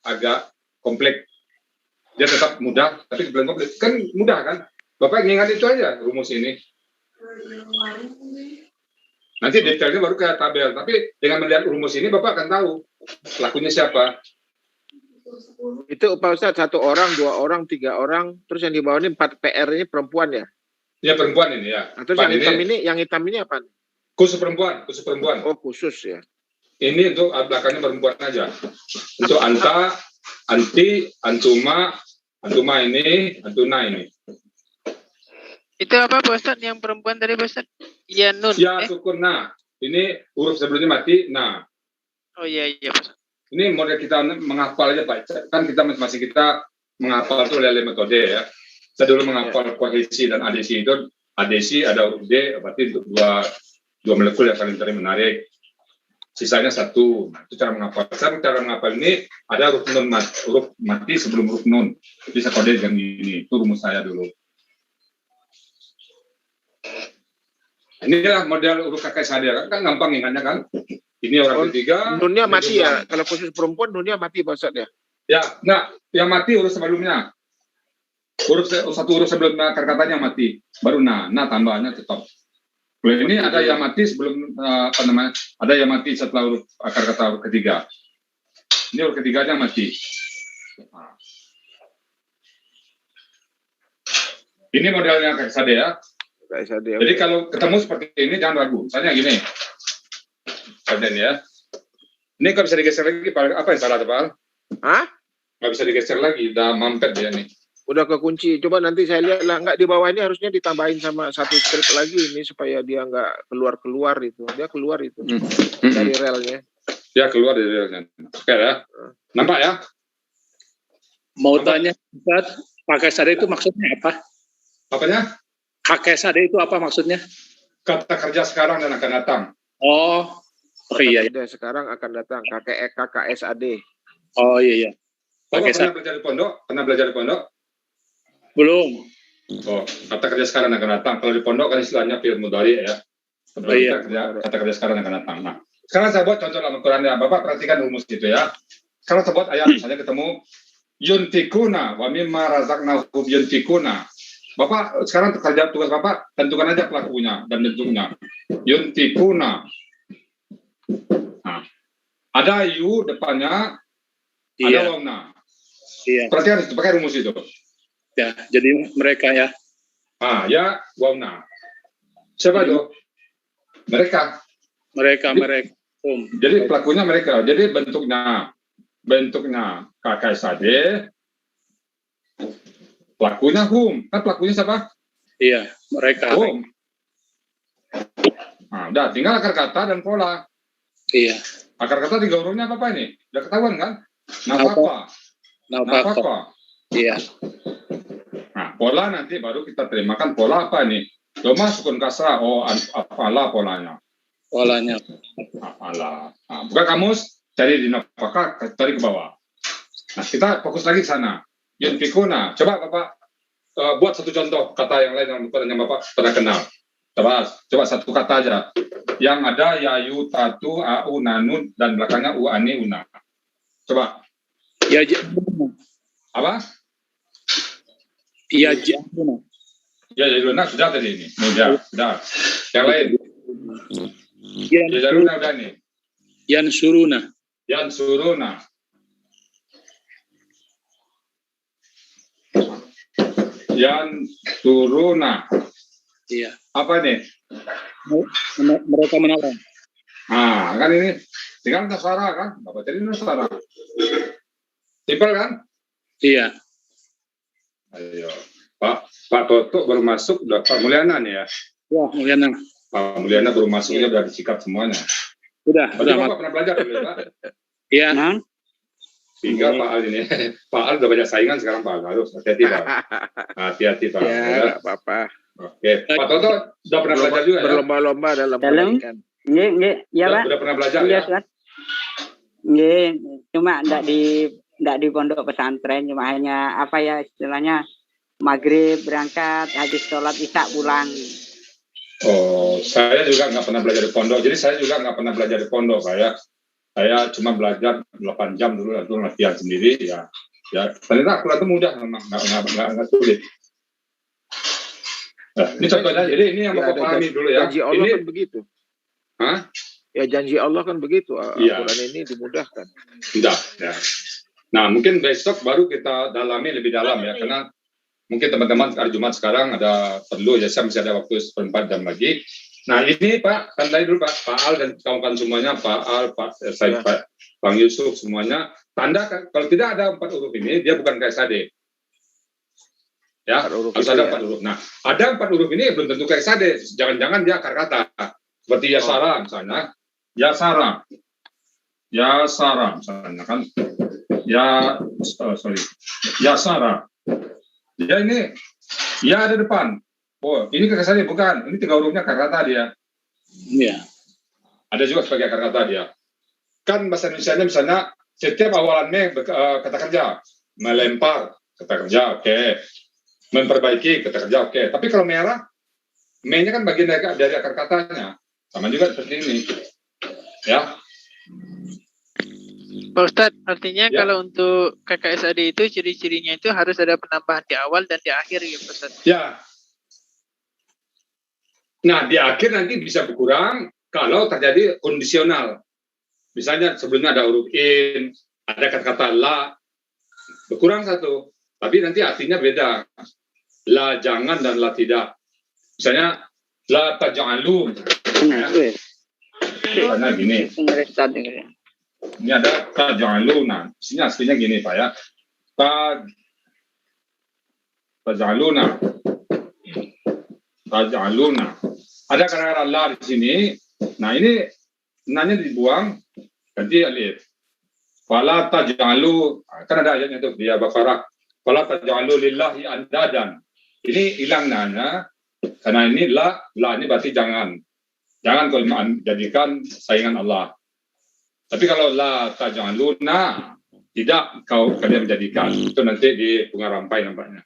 agak kompleks. Dia tetap mudah, tapi belum kompleks. Kan mudah kan? Bapak ingat itu aja, rumus ini. Nanti detailnya baru ke tabel. Tapi dengan melihat rumus ini, Bapak akan tahu pelakunya siapa. Itu Pak Ustadz 1 orang, 2 orang, 3 orang, terus yang di bawah ini 4 PR ini perempuan ya? Ya perempuan ini ya. Nah, terus yang hitam ini apa? Khusus perempuan. Oh khusus ya. Ini untuk belakangnya perempuan aja. Untuk anta, anti, antuma ini, antuna ini. Itu apa Pak Ustadz yang perempuan tadi Pak Ustadz? Ya nun. Ya sukun na. Ini huruf sebelumnya mati na. Oh iya Pak Ustadz. Ini model kita menghafal aja Pak. Kan kita masing-masing kita menghafal itu oleh metode ya. Saya dulu menghafal kohesi dan adesi itu. Adesi ada huruf D, berarti untuk dua molekul yang paling menarik. Sisanya 1. Nah, itu cara menghafal. Cara menghafal ini ada huruf mati sebelum huruf nun. Jadi saya kode dengan ini. Itu rumus saya dulu. Inilah model huruf kakek sadar. Kan gampang ingatnya kan. Ini orang ketiga. Nunnya mati ya. Kalau khusus perempuan nunnya mati Pak Ustadz ya. Ya, enggak. Yang mati huruf sebelumnya. Satu huruf sebelum akar katanya mati. Baru nah tambahannya tetap. Kalau ini ada yang mati sebelum ada yang mati setelah huruf akar kata huruf ketiga. Ini huruf ketiganya mati. Nah. Ini modelnya KSAD ya. KSAD. Jadi kalau ketemu seperti ini jangan ragu. Misalnya gini. Kemudian ya. Ini nggak bisa digeser lagi. Apa yang salah Pak? Hah? Nggak bisa digeser lagi. Udah mampet dia nih. Udah kekunci. Coba nanti saya lihat lah. Nggak, di bawah ini harusnya ditambahin sama satu strip lagi ini supaya dia nggak keluar itu. Dia keluar itu dari relnya. Dia keluar dari relnya. Oke ya. Nampak ya? Mau tanya, Ustaz, pakai SAD itu maksudnya apa? Apanya? KKSAD itu apa maksudnya? Kata kerja sekarang dan akan datang. Oh iya. Sekarang akan datang. KKSAD. Oh iya. Bapak pernah belajar di pondok? Pernah belajar di pondok? Belum. Oh, kata kerja sekarang akan datang. Kalau di pondok kan istilahnya fi'il mudhari ya. Iya. Kata kerja sekarang akan datang. Nah, sekarang saya buat contoh dalam Al-Quran ya. Bapak perhatikan rumus gitu ya. Sekarang saya buat ayat misalnya ketemu yunfikuna wa mimma razaqnahum yunfikuna. Bapak sekarang kerja tugas Bapak tentukan aja pelakunya dan bentuknya. Yunfikuna. Nah, ada yu depannya, ada wawna. Iya. Perhatikan itu pakai rumus itu. Ya, jadi mereka ya. Ya wawna. Siapa itu? Mereka. Mereka. Jadi pelakunya mereka. Jadi bentuknya KKSAD. Pelakunya hum. Kan pelakunya siapa? Iya, mereka. Hum. Nah, udah tinggal akar kata dan pola. Iya. Akar kata 3 hurufnya apa ini? Udah ketahuan kan? Nafapa. Iya. Nah, pola nanti baru kita terimakan pola apa nih? Doma sukun kasra. Oh, apalah polanya? Polanya. Apalah. Nah, buka kamus, cari di nafaka, cari ke bawah. Nah, kita fokus lagi ke sana. Yunfikuna. Coba Bapak buat satu contoh kata yang lain yang Bapak pernah kenal. Coba satu kata aja. Yang ada yayu, tatu, au, nanun, dan belakangnya u, ani, una. Coba. Ya, apa? Ya, jahuna. Ya, jahuna sudah tadi ini. Sudah. Yang lain. Ya, jahuna udah nih. Yansuruna. Iya. Apa nih? Mereka menolong. Kan ini tinggal nasara kan? Bapak tadi nasara. Simpel kan? Iya. Ayo. Pak Toto baru masuk, udah Pak Mulyana nih ya? Ya, Mulyana. Pak Mulyana baru masuknya udah disikat semuanya. Udah. Bapak pernah belajar dulu Pak? Iya. Sehingga Pak Al ini, Pak Al udah banyak saingan sekarang Pak Al. Harus hati-hati Pak. Hati-hati Pak. Ya, nggak apa-apa. Oke, Pak Toto udah pernah belajar juga ya? Berlomba-lomba dalam pendidikan. Iya Pak. Udah pernah belajar ya? Ya? Nggih, cuma enggak di pondok pesantren, cuma hanya apa ya istilahnya maghrib berangkat, habis sholat isya pulang. Oh, saya juga nggak pernah belajar di pondok. Jadi saya juga nggak pernah belajar di pondok, Pak ya. Saya cuma belajar 8 jam dulu, lalu latihan sendiri. Ya, ternyata Al-Quran itu mudah, memang nggak sulit. Nah, ini contohnya. Jadi ini yang Bapak pahami dulu ya. Janji Allah ini, kan begitu. Hah? Ya janji Allah kan begitu. Iya. Al-Quran ini dimudahkan. Sudah. Ya. Nah, mungkin besok baru kita dalami lebih dalam ya, karena mungkin teman-teman hari Jumat sekarang ada perlu ya, saya masih ada waktu 1/4 jam lagi. Nah ini Pak, tandai dulu Pak Al dan kawan-kawan semuanya, Pak Al, saya, Pak Bang Yusuf semuanya, tanda kalau tidak ada 4 huruf ini, dia bukan KSAD. Ya, harus ada 4 huruf. Nah, ada 4 huruf ini belum tentu KSAD, jangan-jangan dia akar kata. Seperti Yasara misalnya, Yasara misalnya kan, Yasara. Ya ini, ya ada depan. Oh, ini KSAD bukan. Ini 3 hurufnya akar kata dia. Iya. Ada juga sebagai akar kata dia. Kan bahasa Indonesia misalnya setiap awalannya kata kerja. Melempar kata kerja, oke. Memperbaiki kata kerja, oke. Tapi kalau merah, me-nya kan bagian dari akar katanya. Sama juga seperti ini. Ya, Pak Ustadz, artinya Ya. kalau untuk KKSAD itu ciri-cirinya itu harus ada penambahan di awal dan di akhir ya Pak Ustadz. Ya. Nah, di akhir nanti bisa berkurang kalau terjadi kondisional. Misalnya sebelumnya ada huruf in, ada kata-kata la, berkurang satu. Tapi nanti artinya beda. La jangan dan la tidak. Misalnya, la taj'alu. Misalnya gini. Ini ada taj'alu. Nah, sini aslinya gini Pak ya. Taj'aluna. Taj'aluna. Ada kata-kata la di sini. Nah, ini nanya dibuang, ganti alif. Fala taj'alu, kan ada ayatnya itu di Al-Baqarah. Fala taj'alu lillahi andadan. Ini hilang nanya, karena ini la ini berarti jangan. Jangan kau jadikan saingan Allah. Tapi kalau la taj'aluna, tidak kalian menjadikan. Itu nanti di bunga rampai nampaknya.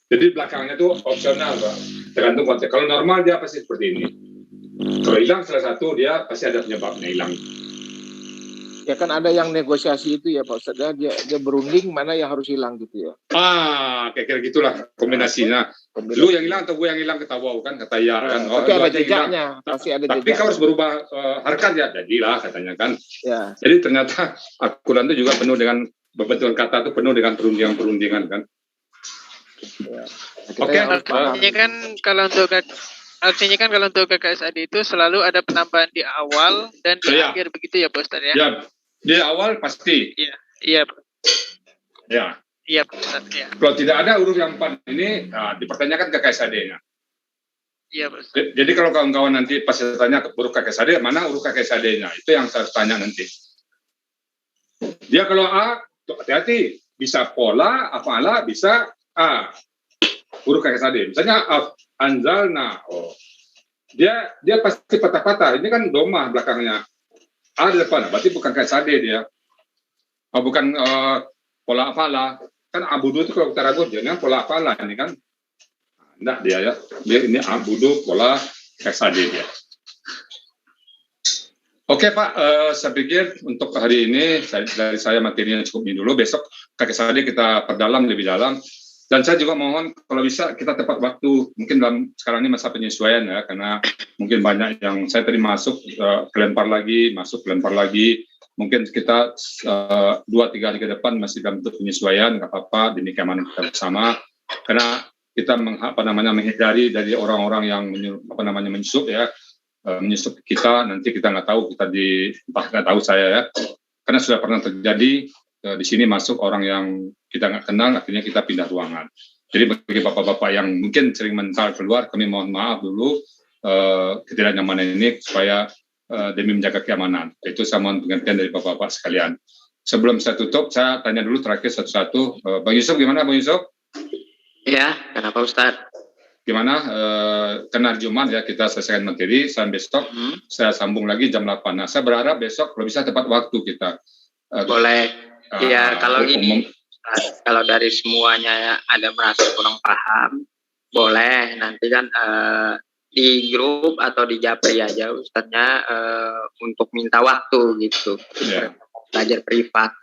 Jadi belakangnya itu opsional, Pak. Tergantung konteks. Kalau normal dia pasti seperti ini. Kalau hilang salah satu, dia pasti ada penyebabnya hilang. Ya kan ada yang negosiasi itu ya Pak Ustadz, dia berunding mana yang harus hilang gitu ya. Kira-kira gitulah kombinasinya. Lu yang hilang atau gue yang hilang ketawa kan, kata ya kan. Tapi ada jejaknya, pasti ada tapi jejaknya. kau harus berubah harkat ya, jadilah katanya kan. Ya. Jadi ternyata Al-Quran itu juga penuh dengan pembentukan kata itu penuh dengan perundingan-perundingan kan. Ya. Oke. Artinya kan kalau untuk KKSAD itu selalu ada penambahan di awal dan di akhir begitu ya Pak Ustadz ya? Ya, di awal pasti. Iya. Ya. Iya Pak Ustadz ya. Kalau tidak ada huruf yang 4 ini, dipertanyakan KKSAD-nya. Iya Pak Ustadz. Jadi kalau kawan-kawan nanti pas tanya huruf KKSAD, mana huruf KKSAD-nya? Itu yang saya harus tanya nanti. Dia kalau A, hati-hati. Bisa pola, afala, bisa A. Huruf KKSAD. Misalnya anzalna, dia pasti patah-patah. Ini kan domah belakangnya. A di depan, berarti bukan KKSAD dia. Bukan pola afala. Kan abudu itu kalau kita ragu, jangan pola afala ini kan. Enggak dia ya. Dia ini abudu pola KKSAD dia. Oke Pak, saya pikir untuk hari ini dari saya materinya cukup ini dulu. Besok KKSAD kita perdalam lebih dalam. Dan saya juga mohon kalau bisa kita tepat waktu, mungkin sekarang ini masa penyesuaian ya, karena mungkin banyak yang saya tadi masuk, kelempar lagi, mungkin kita 2-3 hari ke depan masih dalam bentuk penyesuaian, nggak apa-apa, demi keamanan kita bersama, karena kita menghindari dari orang-orang yang menyusup ya, menyusup kita, nanti kita nggak tahu, nggak tahu saya ya, karena sudah pernah terjadi, di sini masuk orang yang kita nggak kenal, akhirnya kita pindah ruangan. Jadi bagi bapak-bapak yang mungkin sering mental keluar, kami mohon maaf dulu ketidaknyamanan ini supaya demi menjaga keamanan. Itu saya mohon pengertian dari bapak-bapak sekalian. Sebelum saya tutup, saya tanya dulu terakhir satu-satu. Bang Yusuf, gimana Bang Yusuf? Ya, kenapa Ustadz? Gimana? Karena Jumat ya kita selesaikan materi, saya besok saya sambung lagi jam 8. Nah, saya berharap besok kalau bisa tepat waktu kita. Boleh. Ya, kalau gini, kalau dari semuanya ada merasa kurang paham, boleh nanti kan di grup atau di Japri aja Ustadznya untuk minta waktu gitu, belajar privat.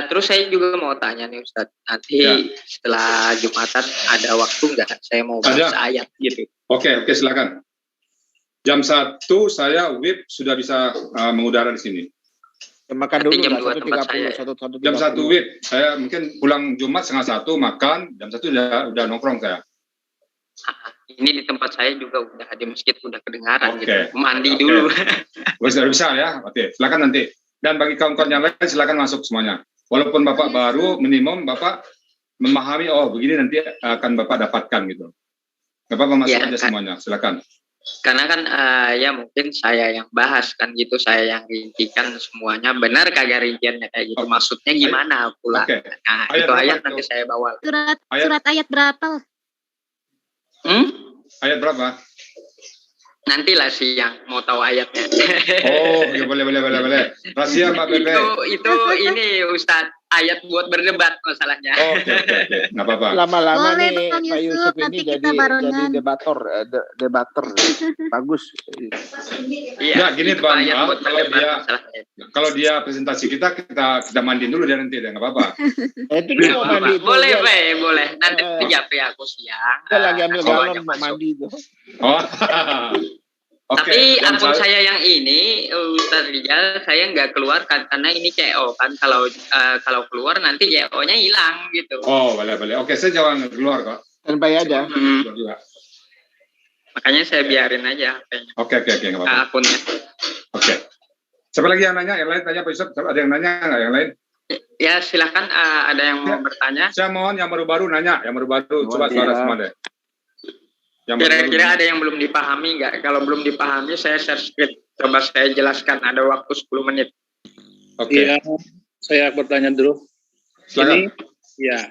Terus saya juga mau tanya nih Ustadz, nanti setelah Jumatan ada waktu nggak? Saya mau bahas ayat gitu. Oke, silakan. Jam 1 saya WIB sudah bisa mengudara di sini. Makan dulu jam 2 tempat saya. Jam 1 WIB, saya mungkin pulang Jumat 1:30 makan, jam 1 udah nongkrong saya. Ini di tempat saya juga udah di masjid udah kedengaran gitu. Mandi dulu. Sudah bisa ya. Oke, silakan nanti. Dan bagi kawan-kawan yang lain silakan masuk semuanya. Walaupun Bapak baru, minimum Bapak memahami begini nanti akan Bapak dapatkan gitu. Bapak masuk aja semuanya, silakan. Karena kan ya mungkin saya yang bahas kan gitu, saya yang rincikan semuanya, benar kagak rinciannya kayak gitu, maksudnya gimana pula. Nah itu ayat nanti saya bawa. Surat ayat berapa? Ayat berapa? Nantilah siang mau tahu ayatnya. Ya boleh. Rahasia Mbak Bebe. Itu ini Ustadz ayat buat berdebat masalahnya. Oke. Nggak apa-apa. Lama-lama Boleh, nih Bang Pak Yusuf Yusuf, ini nanti jadi kita barengan. debater. Bagus. Iya, Nggak, gini, itu Bang, ayat buat kalau berdebat dia- masalahnya. Kalau dia presentasi kita mandiin dulu dia nanti, nggak apa-apa. Itu Nggak dia mau apa-apa. mandi. itu. Boleh, Dia- Fe, boleh. Nanti Eh. japri aku siang. Dia lagi ambil Kasih galon banyak mau masuk. mandi itu. Oh. Oke. Tapi yang akun saya- saya yang ini, Ustaz Rijal, saya nggak keluar karena ini CO kan. Kalau keluar nanti CO-nya hilang gitu. Oh, boleh. Oke, saya jangan keluar kok. Standby aja. Keluar juga. Makanya saya biarin aja HP-nya, Oke, nggak apa-apa. akunnya. Oke. Siapa lagi yang nanya? Yang lain tanya Pak Yusuf. Ada yang nanya nggak yang lain? Ya silakan ada yang mau bertanya. Saya mohon yang baru-baru nanya. Yang baru-baru coba Iya. suara semua deh. Yang Kira-kira baru-baru. ada yang belum dipahami nggak? Kalau belum dipahami saya share script. Coba saya jelaskan. Ada waktu 10 menit. Oke. Iya, saya bertanya dulu. Silakan. Ini, ya,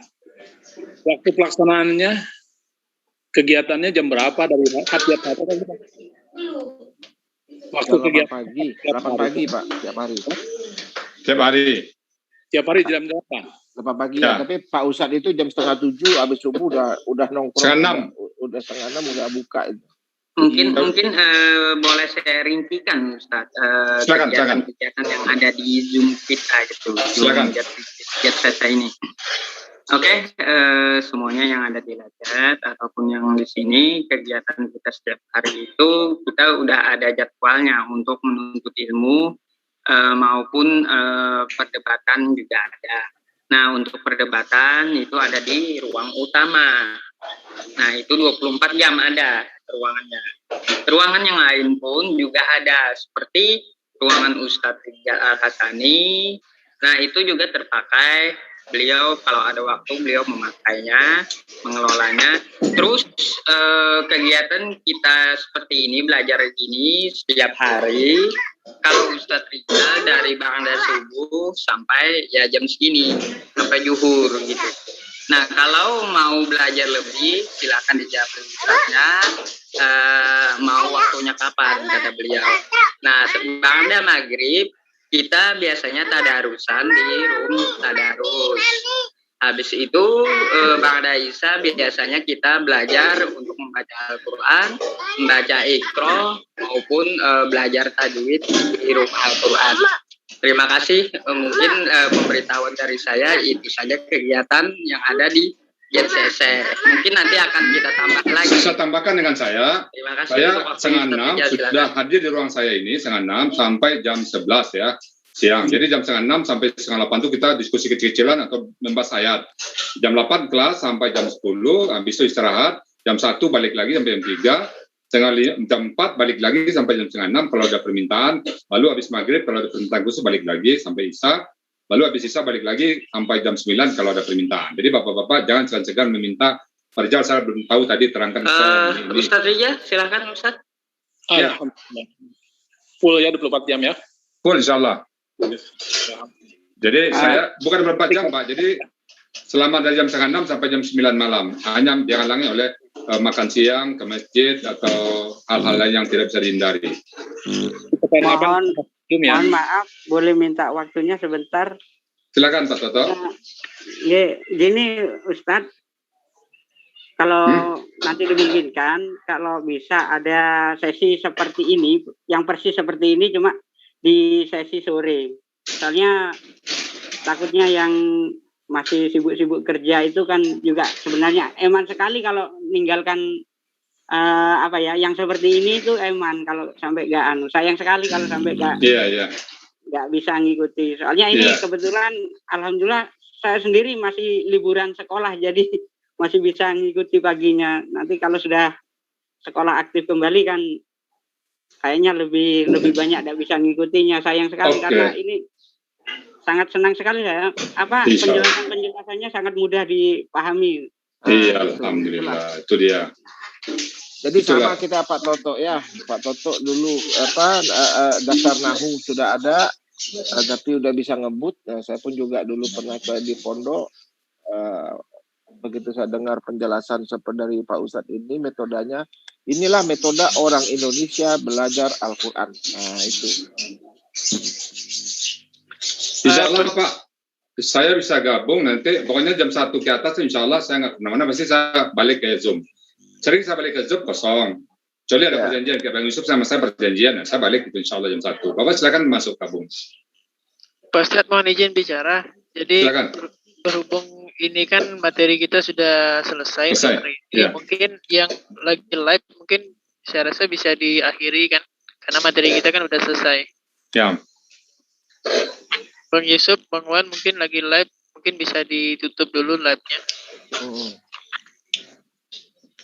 waktu pelaksanaannya, kegiatannya jam berapa dari tiap hari? Waktu 8 kegiatan pagi, 8 pagi Pak, tiap hari. Tiap hari. tiap hari jam 8. 8 pagi Ya. ya. Tapi Pak Ustadz itu jam 6:30 habis subuh udah nongkrong. Setengah 6. Udah 5:30 udah buka itu. Mungkin boleh saya rincikan Ustaz, Silakan. kegiatan yang ada di Zoom kita gitu. Silakan. Jet saya ini. Oke, semuanya yang ada di Lajat ataupun yang di sini, kegiatan kita setiap hari itu kita udah ada jadwalnya untuk menuntut ilmu maupun perdebatan juga ada. Nah, untuk perdebatan itu ada di ruang utama. Nah, itu 24 jam ada ruangannya. Ruangan yang lain pun juga ada, seperti ruangan Ustadz Rijal Al-Hasani. Nah, itu juga terpakai. Beliau kalau ada waktu beliau memakainya, mengelolanya. Terus kegiatan kita seperti ini, belajar gini setiap hari. Kalau Ustadz Rijal dari bangda subuh sampai ya jam segini, sampai zuhur gitu. Nah, kalau mau belajar lebih, silakan dijawab Ustadznya. Mau waktunya kapan, kata beliau. Nah, bangda maghrib, kita biasanya tadarusan di room tadarus. Habis itu ba'da Isya biasanya kita belajar untuk membaca Al-Quran, membaca Iqra maupun belajar tajwid di room Al-Quran. Terima kasih. Mungkin pemberitahuan dari saya itu saja kegiatan yang ada di JCC. Mungkin nanti akan kita tambah lagi. Bisa tambahkan dengan saya. Terima kasih. Saya untuk waktu setengah Ustaz 6 Rijal, sudah silakan. hadir di ruang saya ini setengah 6 sampai jam 11 ya siang. Jadi jam setengah 6 sampai setengah 8 itu kita diskusi kecil-kecilan atau membahas ayat. Jam 8 kelas sampai jam 10, habis itu istirahat. Jam 1 balik lagi sampai jam 3. Jam 4 balik lagi sampai jam setengah 6 kalau ada permintaan. Lalu habis maghrib kalau ada permintaan khusus balik lagi sampai Isya. Lalu habis Isya balik lagi sampai jam 9 kalau ada permintaan. Jadi bapak-bapak jangan segan-segan meminta. Pak Rijal saya belum tahu tadi terangkan saya ini. Ustadz Rijal, silakan Ustadz. Ya. Alhamdulillah. Full ya 24 jam ya. Full insya Allah. Jadi saya bukan 24 jam Pak. Jadi selama dari jam setengah 6 sampai jam 9 malam. Hanya dihalangi oleh makan siang ke masjid atau hal-hal lain yang tidak bisa dihindari. Mohon maaf, boleh minta waktunya sebentar. Silakan Pak Toto. Gini Ustadz, kalau nanti diizinkan, kalau bisa ada sesi seperti ini, yang persis seperti ini cuma di sesi sore. Soalnya takutnya yang masih sibuk-sibuk kerja itu kan juga sebenarnya eman sekali kalau meninggalkan yang seperti ini itu eman kalau sampai sayang sekali kalau sampai nggak bisa ngikuti. Soalnya ini kebetulan alhamdulillah saya sendiri masih liburan sekolah jadi masih bisa ngikuti paginya. Nanti kalau sudah sekolah aktif kembali kan kayaknya lebih banyak tidak bisa ngikutinya. Sayang sekali karena ini sangat senang sekali saya. Penjelasannya sangat mudah dipahami. Iya, alhamdulillah. Itu dia. Jadi sama kita Pak Toto ya. Pak Toto dulu dasar nahu sudah ada, tapi udah bisa ngebut. Nah, saya pun juga dulu pernah di pondok. Begitu saya dengar penjelasan seperti dari Pak Ustadz ini metodenya, inilah metode orang Indonesia belajar Al-Quran. Nah itu. Insya Allah Pak. Saya bisa gabung nanti, pokoknya jam 1 ke atas, insya Allah saya nggak kemana-mana, pasti saya balik ke Zoom. Sering saya balik ke Zoom kosong. Kecuali ada perjanjian, kayak Bang Yusuf sama saya perjanjian, saya balik itu insya Allah jam 1. Bapak silakan masuk gabung. Pak Ustadz mohon izin bicara. Jadi berhubung ini kan materi kita sudah selesai. Hari ini. Ya. Mungkin yang lagi live mungkin saya rasa bisa diakhiri kan, karena materi kita kan udah selesai. Ya. Bang Yusuf, Bang Wan mungkin lagi live, mungkin bisa ditutup dulu live-nya.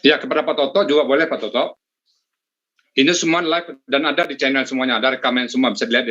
Ya, kepada Pak Toto juga boleh Pak Toto. Ini semua live dan ada di channel semuanya, ada rekaman semua bisa dilihat.